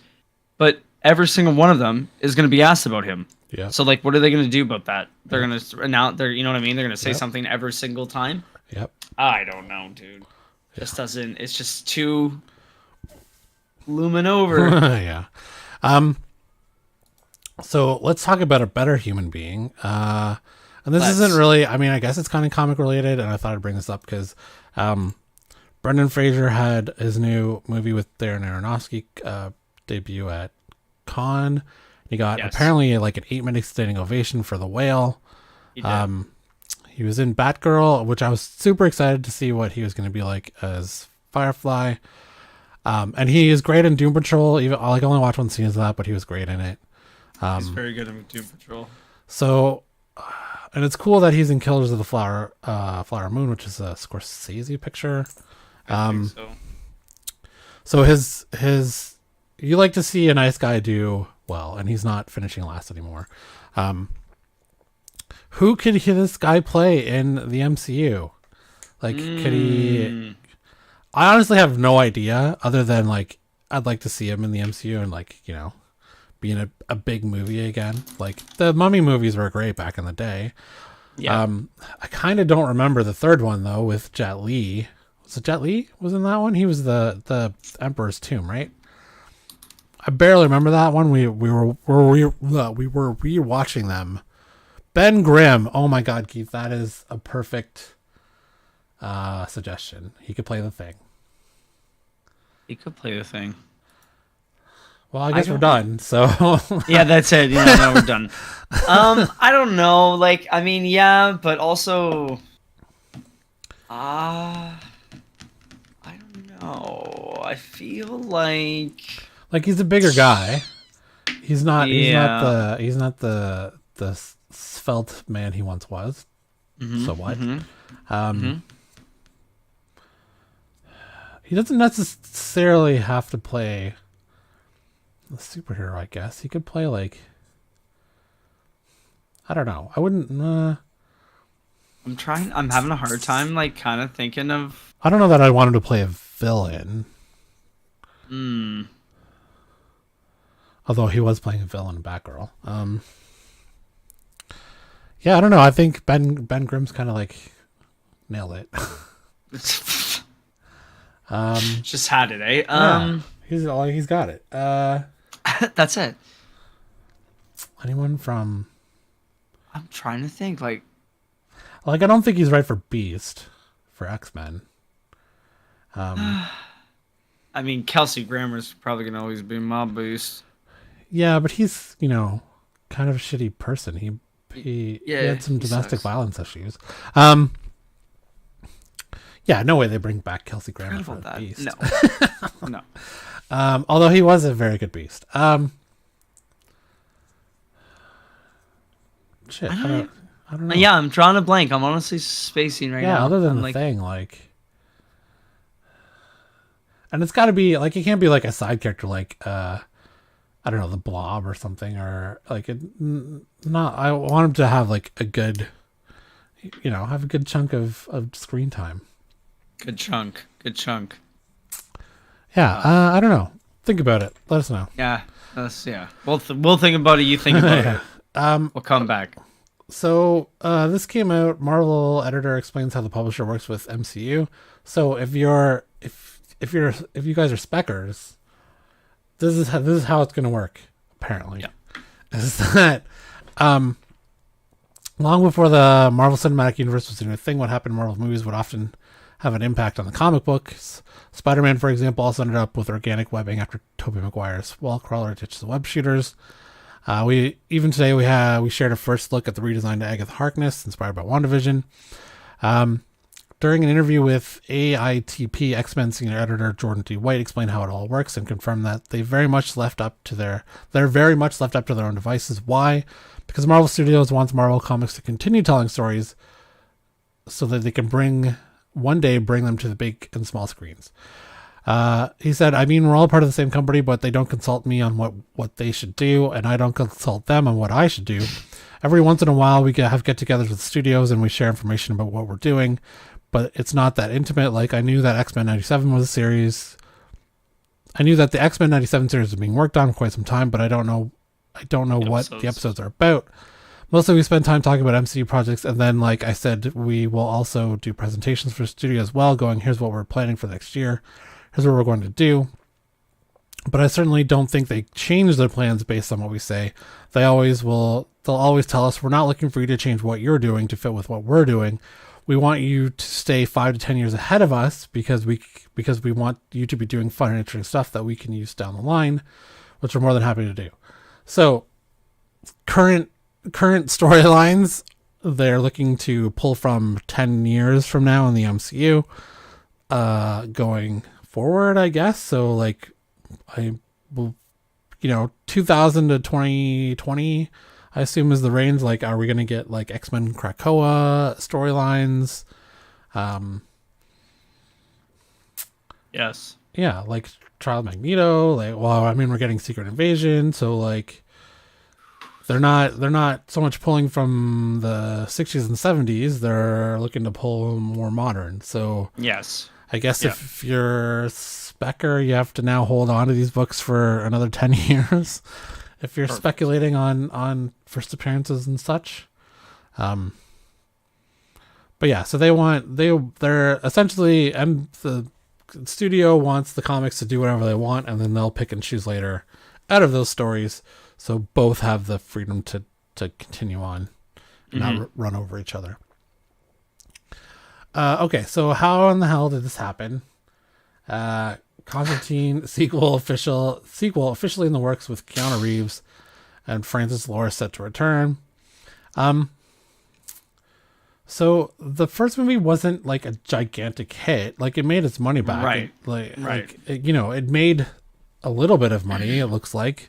but every single one of them is going to be asked about him. Yeah. So like, what are they going to do about that? They're going to announce. You know what I mean? They're going to say something every single time. Yep. I don't know, dude. Just doesn't. It's just too looming over. Yeah. So let's talk about a better human being. And this isn't really. I mean, I guess it's kind of comic related, and I thought I'd bring this up because Brendan Fraser had his new movie with Darren Aronofsky debut at Con. He got apparently like an 8-minute standing ovation for The Whale. He was in Batgirl, which I was super excited to see what he was going to be like as Firefly. And he is great in Doom Patrol. Even I only watched one scene of that, but he was great in it. He's very good in Doom Patrol. So, and it's cool that he's in Killers of the Flower Moon, which is a Scorsese picture. I think so. So his you like to see a nice guy do well, and he's not finishing last anymore. Who could this guy play in the MCU? Like, could he? I honestly have no idea, other than like I'd like to see him in the MCU and like be in a big movie again. Like the Mummy movies were great back in the day. Yeah. I kind of don't remember the third one though with Jet Li. Was it Jet Li was in that one? He was the Emperor's Tomb, right? I barely remember that one. We were rewatching them. Ben Grimm. Oh my God, Keith, that is a perfect suggestion. He could play the Thing. He could play the Thing. Well, I guess we're done. So yeah, that's it. Now we're done. I don't know. Like, I mean, yeah, but also, I don't know. I feel like he's a bigger guy. He's not. Yeah. He's not the svelte man he once was. Mm-hmm, so what? He doesn't necessarily have to play a superhero, I guess. He could play like, I don't know. I wouldn't. I'm having a hard time, like, kind of thinking of. I don't know that I want him to play a villain. Although he was playing a villain in Batgirl. Yeah, I don't know. I think Ben Grimm's kind of like nailed it. Just had it, eh? Yeah, he's got it. That's it. Anyone from? I'm trying to think. Like, I don't think he's right for Beast for X-Men. I mean, Kelsey Grammer's probably gonna always be my Beast. Yeah, but he's kind of a shitty person. He had some domestic violence issues. Yeah, no way they bring back Kelsey Grammer for the Beast. No. Although he was a very good Beast. Shit, I don't know. Yeah, I'm drawing a blank. I'm honestly spacing right now. Yeah, other than Thing, like, and it's got to be like, it can't be like a side character like I don't know, the Blob or something, or like I want him to have like a good, have a good chunk of screen time. Good chunk. Yeah, I don't know. Think about it. Let us know. Yeah, We'll think about it. You think about it. We'll come back. So this came out. Marvel editor explains how the publisher works with MCU. So if you guys are speckers, this is how it's going to work. Apparently, is that Long before the Marvel Cinematic Universe was even a thing, what happened in Marvel movies would often have an impact on the comic books. Spider-Man, for example, also ended up with organic webbing after Tobey Maguire's wall crawler ditched the web shooters. We shared a first look at the redesigned Agatha Harkness, inspired by WandaVision. During an interview with AITP, X-Men senior editor Jordan D. White explained how it all works and confirmed that they're very much left up to their own devices. Why? Because Marvel Studios wants Marvel Comics to continue telling stories so that they can one day bring them to the big and small screens. He said, I mean, we're all part of the same company, but they don't consult me on what they should do, and I don't consult them on what I should do. Every once in a while, we have get-togethers with studios, and we share information about what we're doing, but it's not that intimate. Like, I knew that X-Men 97 was a series. I knew that the X-Men 97 series was being worked on for quite some time, but I don't know what the episodes are about. Mostly we spend time talking about MCU projects, and then, like I said, we will also do presentations for studio as well, going, here's what we're planning for next year. Here's what we're going to do. But I certainly don't think they change their plans based on what we say. They'll always tell us, we're not looking for you to change what you're doing to fit with what we're doing. We want you to stay 5 to 10 years ahead of us because we want you to be doing fun and interesting stuff that we can use down the line, which we're more than happy to do. So current storylines, they're looking to pull from 10 years from now in the MCU, going forward, I guess. So like, 2000 to 2020, I assume is the range. Like, are we going to get like X-Men Krakoa storylines? Yes. Yeah, like Trial of Magneto. Like, well, I mean, we're getting Secret Invasion, so like, they're not so much pulling from the 60s and 70s. They're looking to pull more modern. So yes, I guess if you're Specker, you have to now hold on to these books for another 10 years. If you're speculating on first appearances and such. But yeah, so they're essentially, and the studio wants the comics to do whatever they want, and then they'll pick and choose later out of those stories. So both have the freedom to continue on, and not run over each other. Okay, so how in the hell did this happen? Constantine sequel officially in the works with Keanu Reeves and Francis Lord set to return. So the first movie wasn't like a gigantic hit. Like, it made its money back. Right. It made a little bit of money. It looks like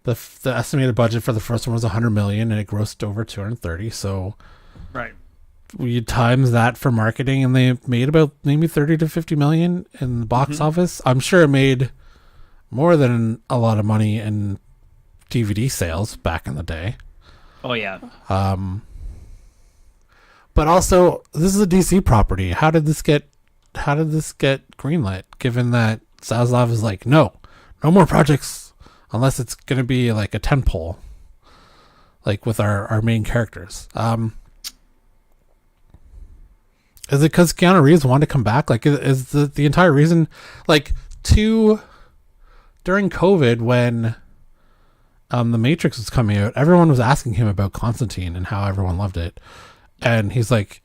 the estimated budget for the first one was 100 million, and it grossed over 230. So right. We times that for marketing, and they made about maybe 30 to 50 million in the box office. I'm sure it made more than a lot of money in DVD sales back in the day. Oh yeah. But also, this is a DC property. How did this get greenlit? Given that Zaslav is like, no more projects unless it's going to be like a tentpole, like with our main characters. Is it because Keanu Reeves wanted to come back? Like, is the entire reason, like, during COVID when The Matrix was coming out, everyone was asking him about Constantine and how everyone loved it, and he's like,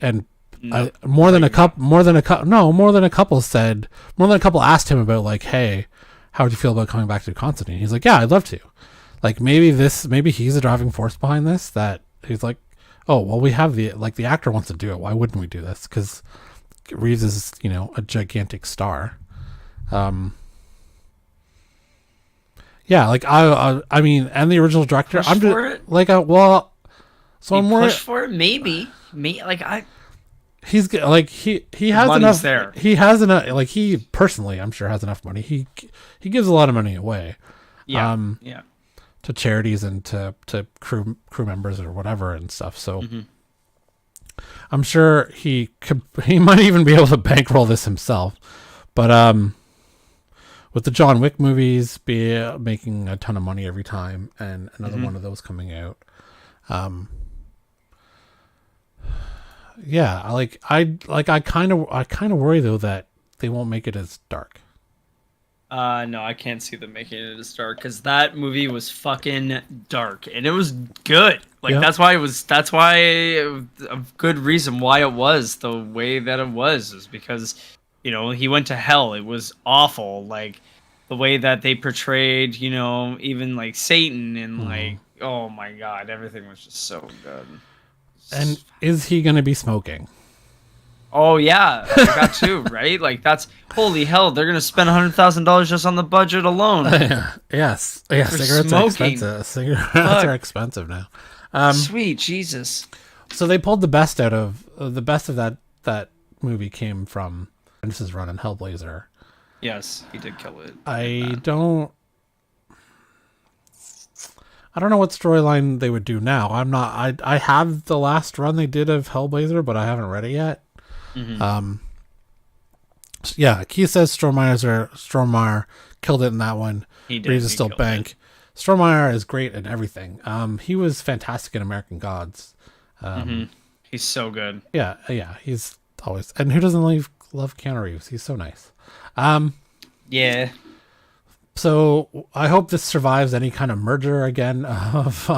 more than a couple asked him about, like, hey, how would you feel about coming back to Constantine? He's like, yeah, I'd love to. Like, maybe he's a driving force behind this, that he's like, oh, well, we have the actor wants to do it. Why wouldn't we do this? Because Reeves is, a gigantic star. Yeah, like I mean, and the original director, push for it? Like, so I'm more push for it, maybe, he's like he has enough there. He has enough, like, he personally, I'm sure, has enough money. He gives a lot of money away. Yeah. To charities and to crew members or whatever and stuff. So I'm sure he might even be able to bankroll this himself. But with the John Wick movies making a ton of money every time, and another one of those coming out, yeah, I kind of worry though that they won't make it as dark. No, I can't see them making it as dark, because that movie was fucking dark, and it was good. Like that's why a good reason why it was the way that it was is because, he went to hell. It was awful. Like the way that they portrayed, even like Satan and like, oh my God, everything was just so good. And is he going to be smoking? Oh yeah, I got two, right? Like that's holy hell. They're gonna spend $100,000 just on the budget alone. Yes, cigarettes are expensive. Cigarettes are expensive now. Sweet Jesus. So they pulled the best out of that movie came from Bendis' run in Hellblazer. Yes, he did kill it. I don't know what storyline they would do now. I have the last run they did of Hellblazer, but I haven't read it yet. Mm-hmm. Keith says Strohmeyer killed it in that one. He did. Reads still bank. Strohmeyer is great in everything. He was fantastic in American Gods. He's so good. Yeah. He's always, and who doesn't love Keanu Reeves? He's so nice. Yeah. So I hope this survives any kind of merger again of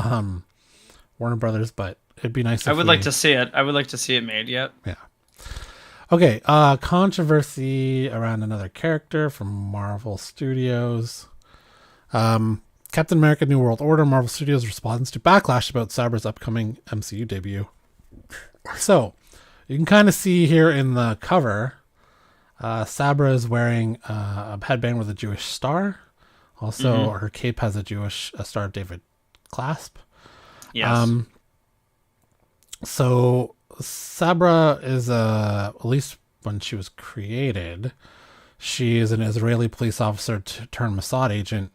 Warner Brothers, but it'd be nice. I would like to see it. I would like to see it made. Yet. Yeah. Okay. Controversy around another character from Marvel Studios. Captain America: New World Order. Marvel Studios responds to backlash about Sabra's upcoming MCU debut. So you can kind of see here in the cover, Sabra is wearing a headband with a Jewish star. Also, her cape has a Star of David clasp. Yes. So Sabra is at least when she was created, she is an Israeli police officer turned Mossad agent,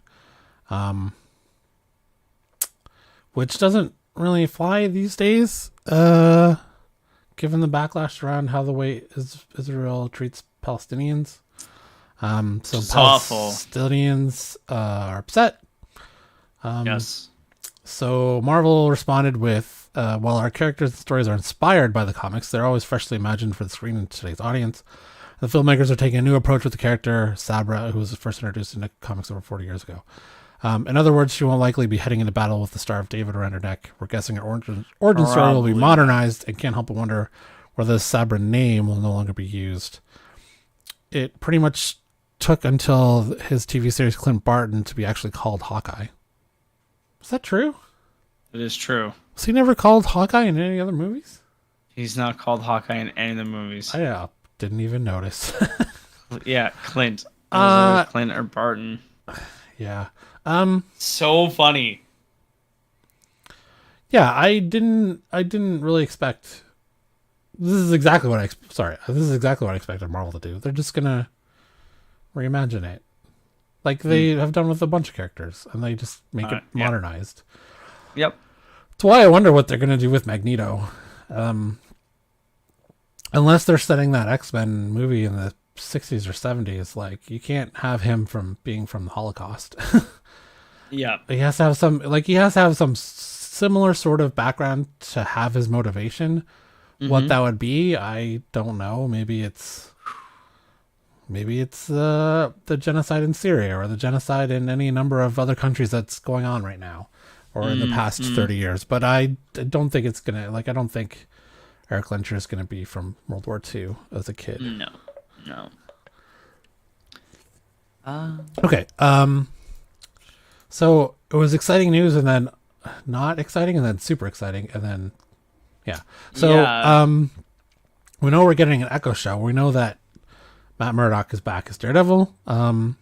which doesn't really fly these days, given the backlash around how the way Israel treats Palestinians. So Palestinians are upset. Yes. So Marvel responded with, while our characters and stories are inspired by the comics, they're always freshly imagined for the screen in today's audience. The filmmakers are taking a new approach with the character Sabra, who was first introduced into comics over 40 years ago. In other words, she won't likely be heading into battle with the Star of David around her neck. We're guessing her origin story will be modernized, and can't help but wonder whether the Sabra name will no longer be used. It pretty much took until his TV series Clint Barton to be actually called Hawkeye. Is that true? It is true. Was he never called Hawkeye in any other movies? He's not called Hawkeye in any of the movies. I didn't even notice. Yeah, Clint. Clint or Barton. Yeah. So funny. Yeah, I didn't really expect. This is exactly what I expected Marvel to do. They're just gonna reimagine it, like they have done with a bunch of characters, and they just make it modernized. Yep. That's why I wonder what they're gonna do with Magneto, unless they're setting that X-Men movie in the 60s or 70s. Like, you can't have him being from the Holocaust. Yeah. He has to have some similar sort of background to have his motivation. What that would be, I don't know. Maybe it's the genocide in Syria, or the genocide in any number of other countries that's going on right now, or in the past 30 years. But I don't think it's gonna, I don't think Eric Lyncher is gonna be from World War II as a kid. No. Okay. So it was exciting news, and then not exciting, and then super exciting, and then yeah. So we know we're getting an Echo show. We know that Matt Murdock is back as Daredevil. In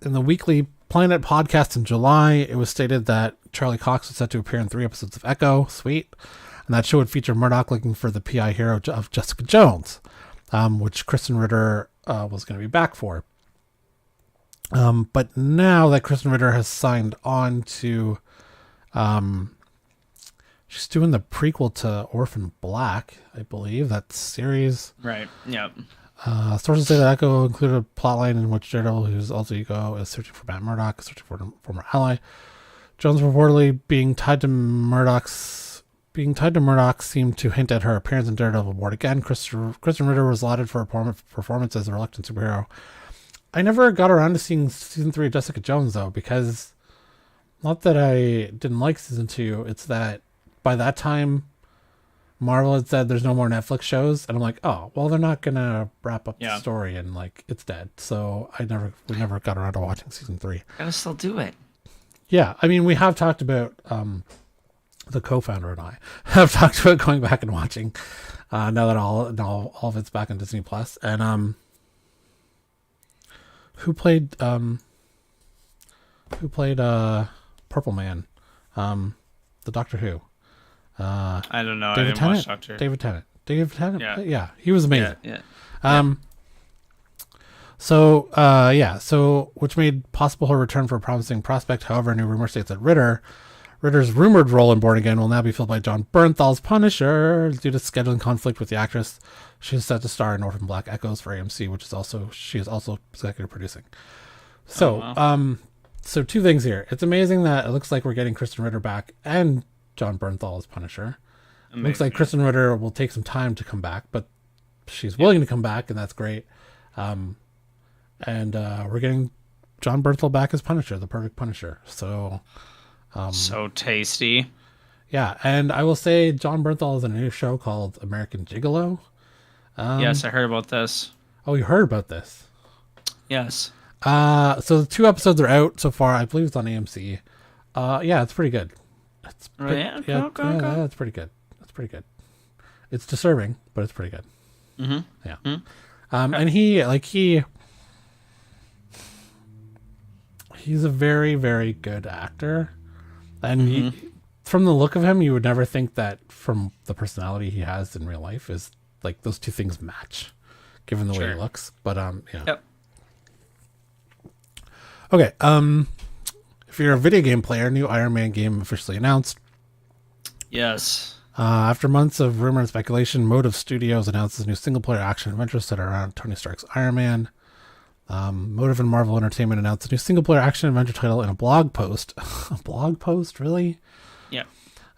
the Weekly Planet podcast in July, it was stated that Charlie Cox was set to appear in 3 episodes of Echo. Sweet. And that show would feature Murdock looking for the PI hero of Jessica Jones, which Kristen Ritter was going to be back for. But now that Kristen Ritter has signed on to, she's doing the prequel to Orphan Black, I believe, that series. Right. Yep. Sources say that Echo included a plotline in which Daredevil, whose alter ego, is searching for Matt Murdock, searching for a former ally. Jones reportedly being tied to Murdock seemed to hint at her appearance in Daredevil Born Again. Kristen Ritter was lauded for her performance as a reluctant superhero. I never got around to seeing season 3 of Jessica Jones, though, because not that I didn't like season 2. It's that by that time, Marvel had said there's no more Netflix shows, and I'm like, oh, well, they're not gonna wrap up the story, and like it's dead. So we never got around to watching season 3. Gotta still do it. Yeah, I mean, we have talked about the co-founder and I have talked about going back and watching now that all of it's back on Disney Plus. And who played Purple Man, the Doctor Who? I don't know. David Tennant. David Tennant. Yeah, he was amazing. Yeah. So which made possible her return for a promising prospect. However, a new rumor states that Ritter's rumored role in Born Again will now be filled by John Bernthal's Punisher due to scheduling conflict with the actress. She is set to star in Orphan Black Echoes for AMC, she is also executive producing. So, so two things here. It's amazing that it looks like we're getting Kristen Ritter back and John Bernthal as Punisher. Amazing. It looks like Kristen Ritter will take some time to come back, but she's willing to come back, and that's great. And we're getting John Bernthal back as Punisher, the perfect Punisher. So, so tasty. Yeah, and I will say John Bernthal is in a new show called American Gigolo. Yes, I heard about this. Oh, you heard about this? Yes. So the 2 episodes are out so far. I believe it's on AMC. Yeah, it's pretty good. It's pretty good. It's pretty good. It's disturbing, but it's pretty good. Mm-hmm. Yeah. Mm-hmm. And he's a very, very good actor. And from the look of him, you would never think that from the personality he has in real life is like those two things match, given the way he looks. But Yep. Okay. If you're a video game player, new Iron Man game officially announced. Yes. After months of rumor and speculation, Motive Studios announced this new single-player action adventure set around Tony Stark's Iron Man. Motive and Marvel Entertainment announced a new single-player action adventure title in a blog post. A blog post, really? Yeah.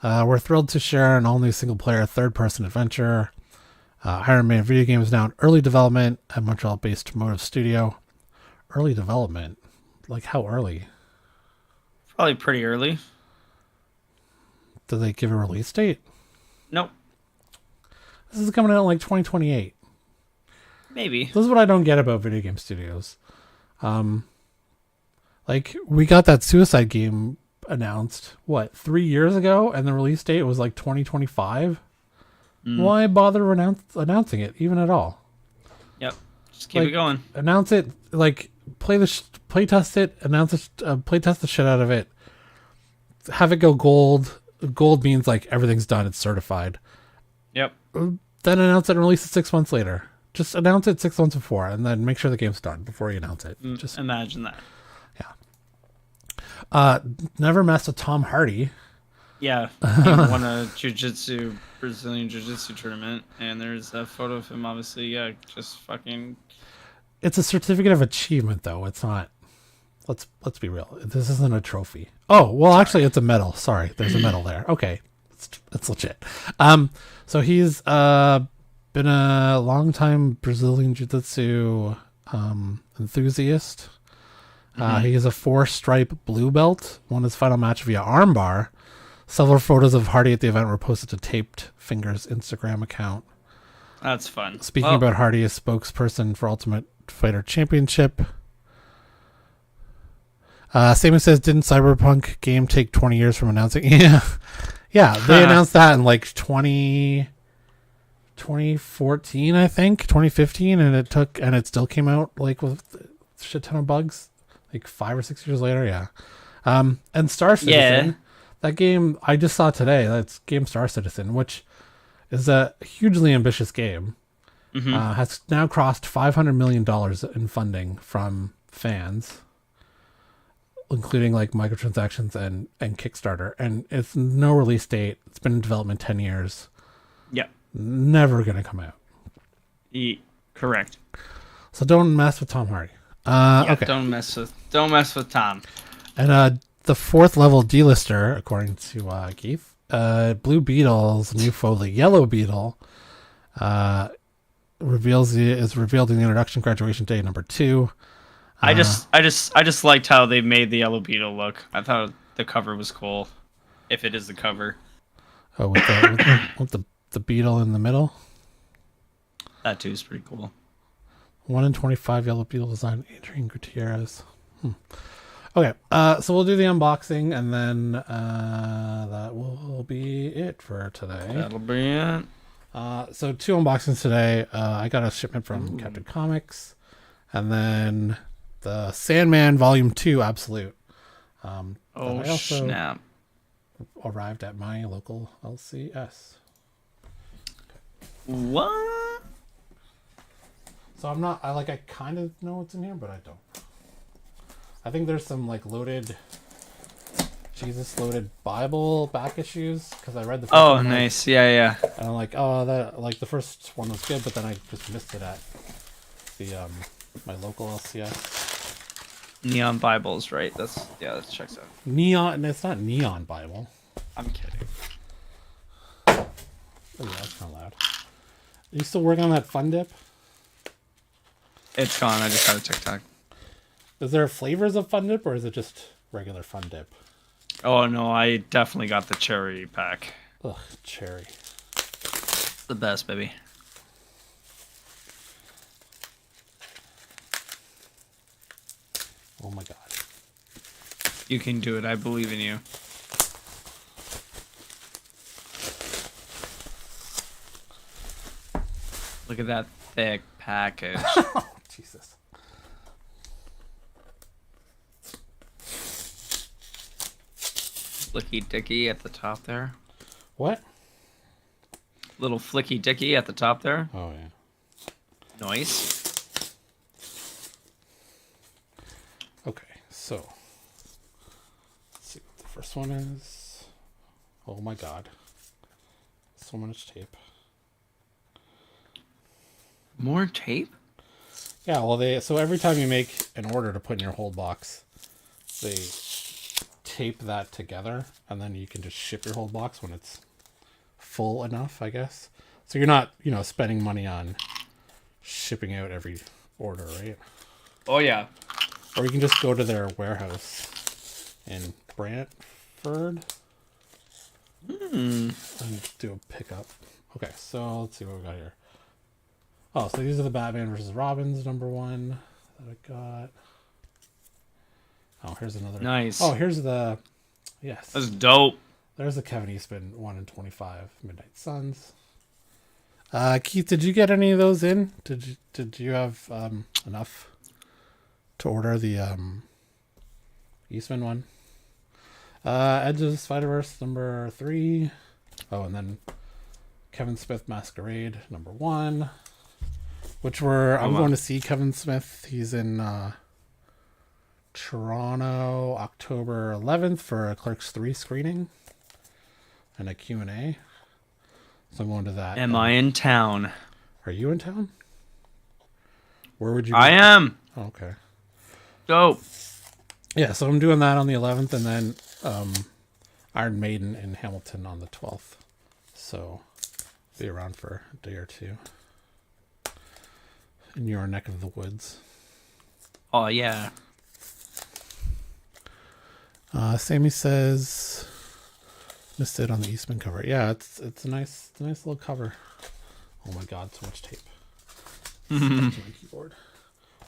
We're thrilled to share an all-new single-player third-person adventure. Iron Man video game is now in early development at Montreal-based Motive Studio. Early development? Like, how early? Probably pretty early. Did they give a release date? Nope. This is coming out in like 2028. Maybe. This is what I don't get about video game studios. Like, we got that Suicide game announced, 3 years ago? And the release date was like 2025? Why bother announcing it, even at all? Yep. Just keep it going. Announce it, like, playtest it, announce it, playtest the shit out of it. Have it go gold. Gold means, like, everything's done, it's certified. Yep. Then announce it and release it 6 months later. Just announce it 6 months before, and then make sure the game's done before you announce it. Just imagine that. Yeah. Never mess with Tom Hardy. Yeah. He won a Brazilian jiu-jitsu tournament, and there's a photo of him, obviously. Yeah, just fucking... It's a certificate of achievement, though. It's not... Let's be real. This isn't a trophy. Oh, well, actually, it's a medal. Sorry, there's a medal there. Okay, it's legit. So he's been a long-time Brazilian jiu-jitsu enthusiast. He is a 4-stripe blue belt. Won his final match via armbar. Several photos of Hardy at the event were posted to Taped Fingers Instagram account. That's fun. Speaking about Hardy, a spokesperson for Ultimate Fighter Championship. Samus says, didn't Cyberpunk game take 20 years from announcing? Yeah, they announced that in like 2014, I think, 2015, and it still came out like with a shit ton of bugs, like 5 or 6 years later. Yeah. And Star Citizen, that game I just saw today. That's game Star Citizen, which is a hugely ambitious game. Has now crossed $500 million in funding from fans, including like microtransactions and Kickstarter, and it's no release date. It's been in development 10 years. Yeah. Never gonna come out. Correct. So don't mess with Tom Hardy. Okay. Don't mess with Tom. And the 4th level D-lister, according to Keith, Blue Beetle's new foe, the Yellow Beetle, is revealed in the introduction graduation day number 2. I just liked how they made the Yellow Beetle look. I thought the cover was cool. If it is the cover. Oh, with the beetle in the middle. That too is pretty cool. 1 in 25 yellow beetle design, Adrian Gutierrez. Okay, so we'll do the unboxing, and then that will be it for today. That'll be it. So 2 unboxings today. I got a shipment from Captain Comics, and then the Sandman Volume 2 Absolute. Snap. Arrived at my local LCS. What? So I kind of know what's in here, but I don't. I think there's some loaded Bible back issues, because I read the first one. Oh, nice. Yeah. And I'm like, the first one was good, but then I just missed it at the my local LCS. Neon Bibles, right? That checks out. Neon, it's not Neon Bible. I'm kidding. Oh yeah, that's kind of loud. Are you still working on that Fun Dip? It's gone. I just got a TikTok. Is there flavors of Fun Dip, or is it just regular Fun Dip? Oh no, I definitely got the cherry pack. Ugh, cherry. The best, baby. Oh my god. You can do it. I believe in you. Look at that thick package. Oh, Jesus. Flicky dicky at the top there. What? Little flicky dicky at the top there. Oh yeah. Nice. Okay, so let's see what the first one is. Oh my god. So much tape. More tape? Yeah, well so every time you make an order to put in your whole box, they tape that together, and then you can just ship your whole box when it's full enough, I guess. So you're not, spending money on shipping out every order, right? Oh yeah. Or you can just go to their warehouse in Brantford and do a pickup. Okay, so let's see what we got here. Oh, so these are the Batman versus Robins #1 that I got. Oh, here's another. Nice. Oh, here's the. Yes. That's dope. There's the Kevin Eastman 1 in 25 Midnight Suns. Keith, did you get any of those in? Did you have enough to order the Eastman one? Edge of the Spider-Verse #3. Oh, and then Kevin Smith Masquerade #1. Which I'm going to see Kevin Smith. He's in Toronto October 11th for a Clerks 3 screening and a Q&A. So I'm going to that. Am I in town? Are you in town? Where would you be? I am. Oh, okay. Dope. Yeah, so I'm doing that on the 11th, and then Iron Maiden in Hamilton on the 12th. So be around for a day or two in your neck of the woods. Oh yeah. Sammy says missed it on the Eastman cover. Yeah, it's a nice little cover. Oh my god, so much tape. Stuck to my keyboard.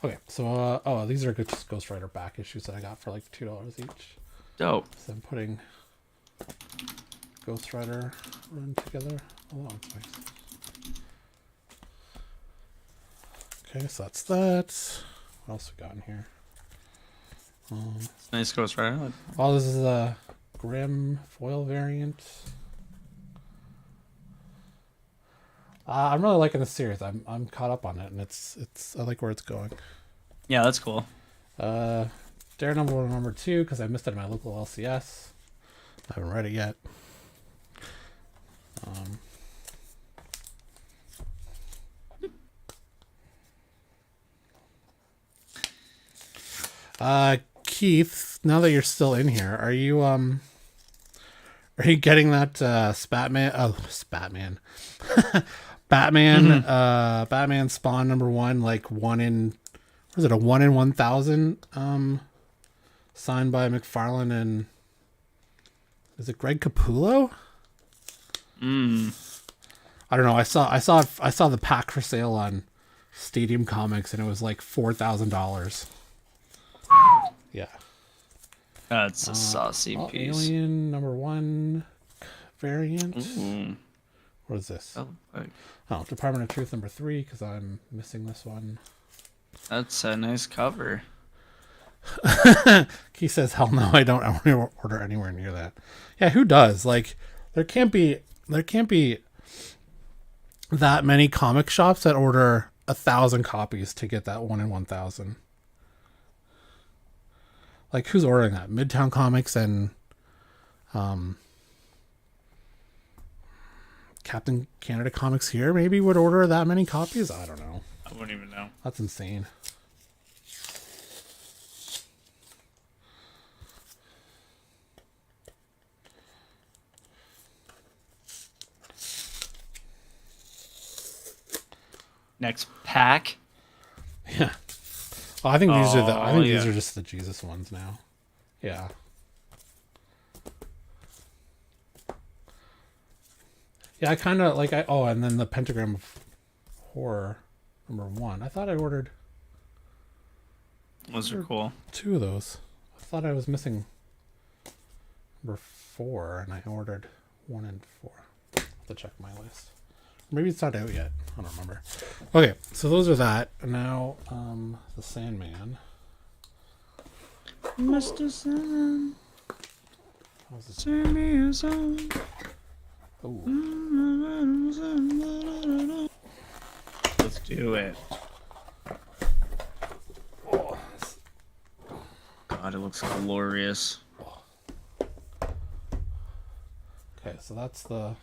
Okay, so these are just Ghost Rider back issues that I got for like $2 each. Dope. So I'm putting Ghost Rider run together. Oh, that's nice. Okay, so that's that. What else we got in here? Nice Ghost Rider. Oh, this is a Grim foil variant. I'm really liking this series. I'm caught up on it, and it's I like where it's going. Yeah, that's cool. Daredevil #2 because I missed it at my local LCS. I haven't read it yet. Keith, now that you're still in here, are you getting that Spatman? Oh, Spatman. Batman Spawn #1, like 1 in, was it a 1 in 1,000? Signed by McFarlane and Is it Greg Capullo? Mm. I don't know. I saw the pack for sale on Stadium Comics, and it was like $4,000. Yeah. That's a saucy piece. Alien #1 variant. Ooh. What is this? Oh, Department of Truth #3, because I'm missing this one. That's a nice cover. He says, "Hell no, I don't order anywhere near that." Yeah, who does? Like, there can't be that many comic shops that order 1,000 copies to get that 1 in 1,000. Like, who's ordering that? Midtown Comics and Captain Canada Comics here maybe would order that many copies? I don't know. I wouldn't even know. That's insane. Next pack. Yeah. Well, I think these are just the Jesus ones now. Yeah. Yeah, I kind of like and then the Pentagram of Horror #1. I thought I ordered Those are cool. 2 of those. I thought I was missing #4 and I ordered 1 and 4. I'll have to check my list. Maybe it's not out yet. I don't remember. Okay, so those are that. And now, the Sandman. Mr. Sandman. How's this? Sing me a song. Ooh. Let's do it. Oh. God, it looks glorious. Okay, so that's the...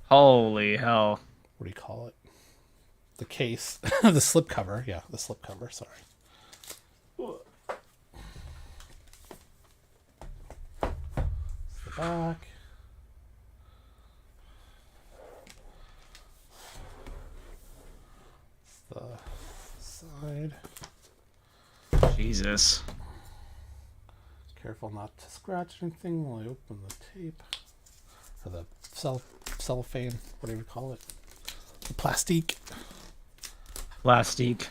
Holy hell. What do you call it? The case. The slipcover. Yeah, the slipcover. Sorry. It's the back. It's the side. Jesus. Careful not to scratch anything while I open the tape. Or the cellophane, whatever you call it. The plastique. Plastique.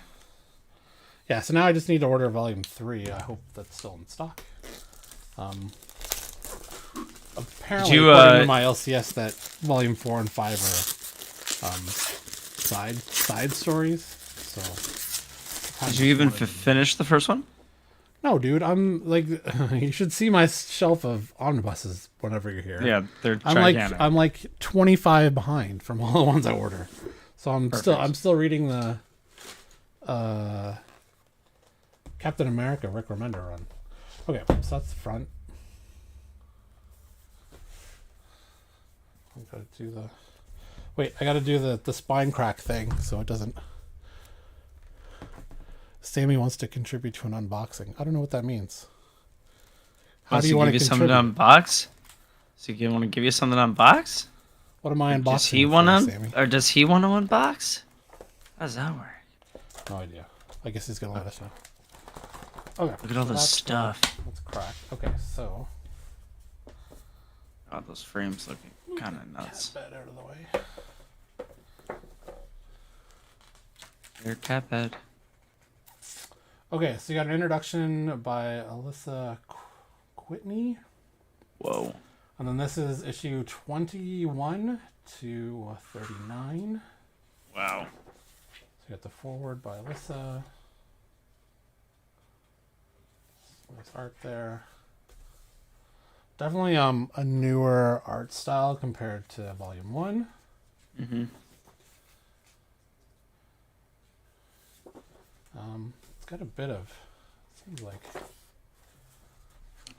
Yeah, so now I just need to order volume 3. I hope that's still in stock. Apparently, according to my LCS, that volume 4 and 5 are side stories. So did you even finish the first one? No, dude. I'm like, you should see my shelf of omnibuses whenever you're here. Yeah, they're gigantic. I'm like 25 behind from all the ones I order. So I'm still reading the Captain America Rick Remender run. Okay, so that's the front. I gotta do the spine crack thing so it doesn't. Sammy wants to contribute to an unboxing. I don't know what that means. How do you want to contribute? Something to unbox? So you want to give you something to unbox? What am I unboxing? Does he want to, or does he want to unbox? How does that work? No idea. I guess he's gonna let us know. Okay. Look at all this stuff. Let's crack. Okay, so. God, those frames looking kind of nuts. Cat bed out of the way. Your cat bed. Okay, so you got an introduction by Alyssa Whitney. Whoa. And then this is issue 21 to 39. Wow. So you got the foreword by Alyssa. Nice art there. Definitely a newer art style compared to volume 1. Mm-hmm. It's got a bit of, seems like.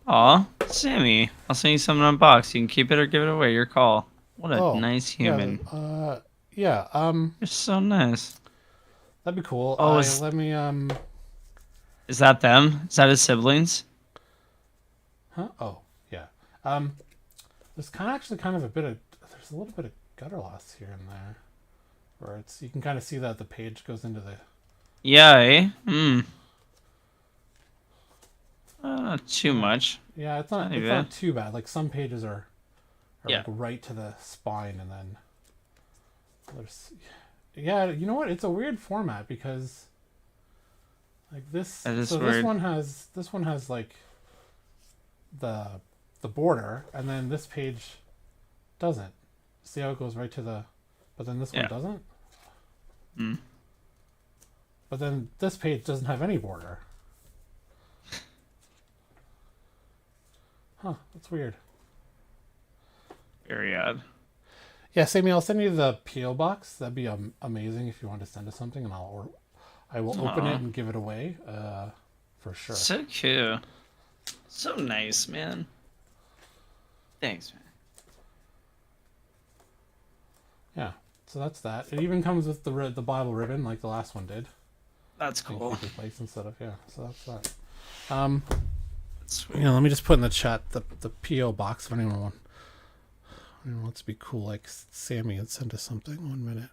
Aw, Sammy, I'll send you something to unbox. You can keep it or give it away. Your call. What a nice human. Yeah. You're so nice. That'd be cool. Oh, let me. Is that them? Is that his siblings? Huh? Oh, yeah. There's there's a little bit of gutter loss here and there, where you can kind of see that the page goes into the. Yeah, eh? Not too much. Yeah, it's not too bad. Like some pages are like right to the spine, and then there's you know what? It's a weird format because like this. So weird. This one has like the border, and then this page doesn't. See how it goes right to the, but then this one doesn't. Mm. But then this page doesn't have any border. Huh, that's weird. Very odd. Yeah, Sammy, I'll send you the P.O. box. That'd be amazing if you want to send us something, and I will open it and give it away for sure. So cool. So nice, man. Thanks, man. Yeah, so that's that. It even comes with the Bible ribbon like the last one did. That's cool. Place instead of so that's that. Sweet. Let me just put in the chat the PO box if anyone wants to be cool like Sammy and send us something. 1 minute.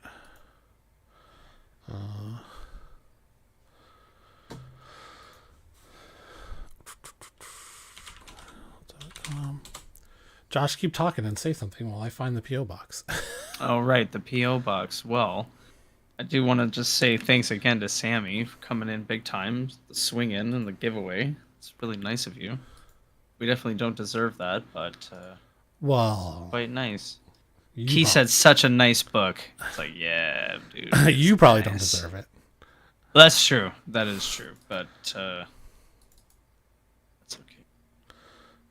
Josh, keep talking and say something while I find the PO box. Oh, right, the PO box. Well, I do want to just say thanks again to Sammy for coming in big time, the swing in and the giveaway. It's really nice of you. We definitely don't deserve that, but well, quite nice. He said such a nice book. It's like, yeah, dude. You probably don't deserve it. That's true. That is true, but that's okay.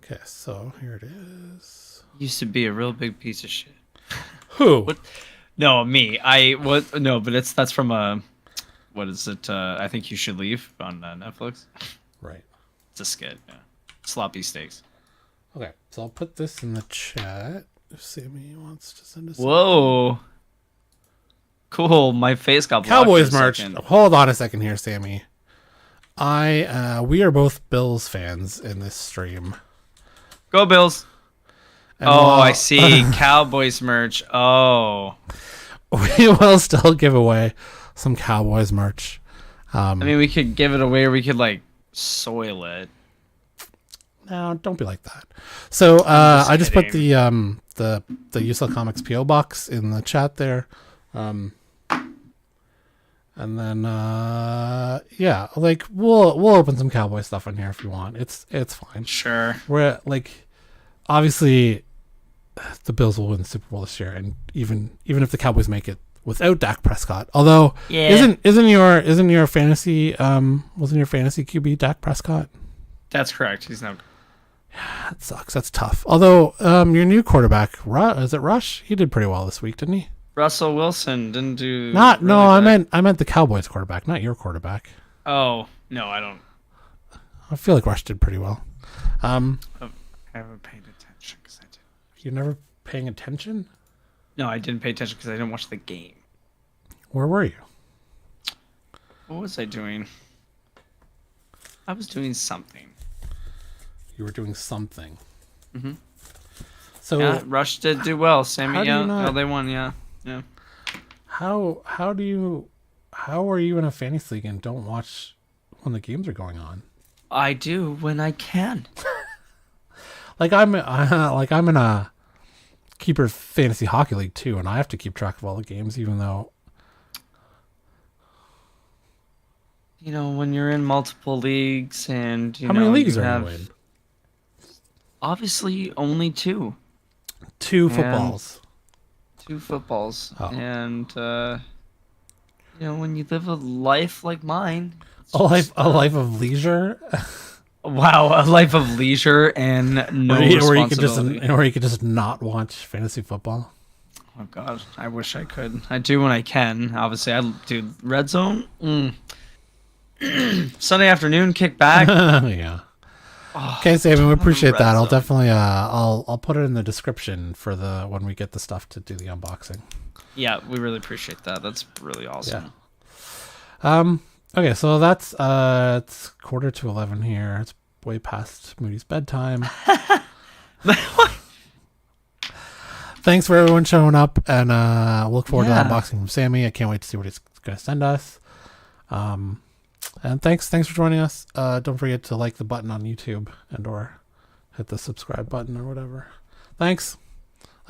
Okay, so here it is. Used to be a real big piece of shit. Who? What? No, me. No, but that's from what is it? I Think You Should Leave on Netflix. Right. It's a skit. Yeah. Sloppy steaks. Okay, so I'll put this in the chat if Sammy wants to send us. Whoa. Cool. My face got blocked. Cowboys merch. Hold on a second here, Sammy. We are both Bills fans in this stream. Go Bills. And I see. Cowboys merch. Oh. We will still give away some Cowboys merch. I mean, we could give it away or we could, like, soil it. No, don't be like that. So, I just put the USL Comics PO box in the chat there. And then, like, we'll open some Cowboy stuff in here if you want. It's fine. Sure. We're, like, obviously the Bills will win the Super Bowl this year, and even if the Cowboys make it without Dak Prescott, although isn't your fantasy wasn't your fantasy QB Dak Prescott? That's correct. He's now. That sucks. That's tough. Although your new quarterback, is it Rush? He did pretty well this week, didn't he? Russell Wilson didn't do. I meant the Cowboys quarterback, not your quarterback. Oh no, I don't. I feel like Rush did pretty well. I haven't paid attention because I did. You're never paying attention? No, I didn't pay attention because I didn't watch the game. Where were you? What was I doing? I was doing something. You were doing something. Mm-hmm. So yeah, Rush did do well. Sammy, they won. Yeah. How are you in a fantasy league and don't watch when the games are going on? I do when I can. I'm in a keeper fantasy hockey league too, and I have to keep track of all the games, even though. When you're in multiple leagues and how many leagues are you in? Obviously, only two. Two footballs. Two footballs, oh. And when you live a life like mine, a life of leisure. Wow, a life of leisure and no responsibility. Or you could just not watch fantasy football. Oh God, I wish I could. I do when I can. Obviously, I do Red Zone. Sunday afternoon kick back. Yeah. Oh, okay, Sammy, we appreciate that. I'll definitely I'll put it in the description for when we get the stuff to do the unboxing. Yeah, we really appreciate that. That's really awesome. Yeah. Okay, so that's it's 11:15 here. It's way past Moody's bedtime. Thanks for everyone showing up, and look forward to the unboxing from Sammy. I can't wait to see what he's going to send us. And thanks for joining us. Don't forget to like the button on YouTube and or hit the subscribe button or whatever. Thanks.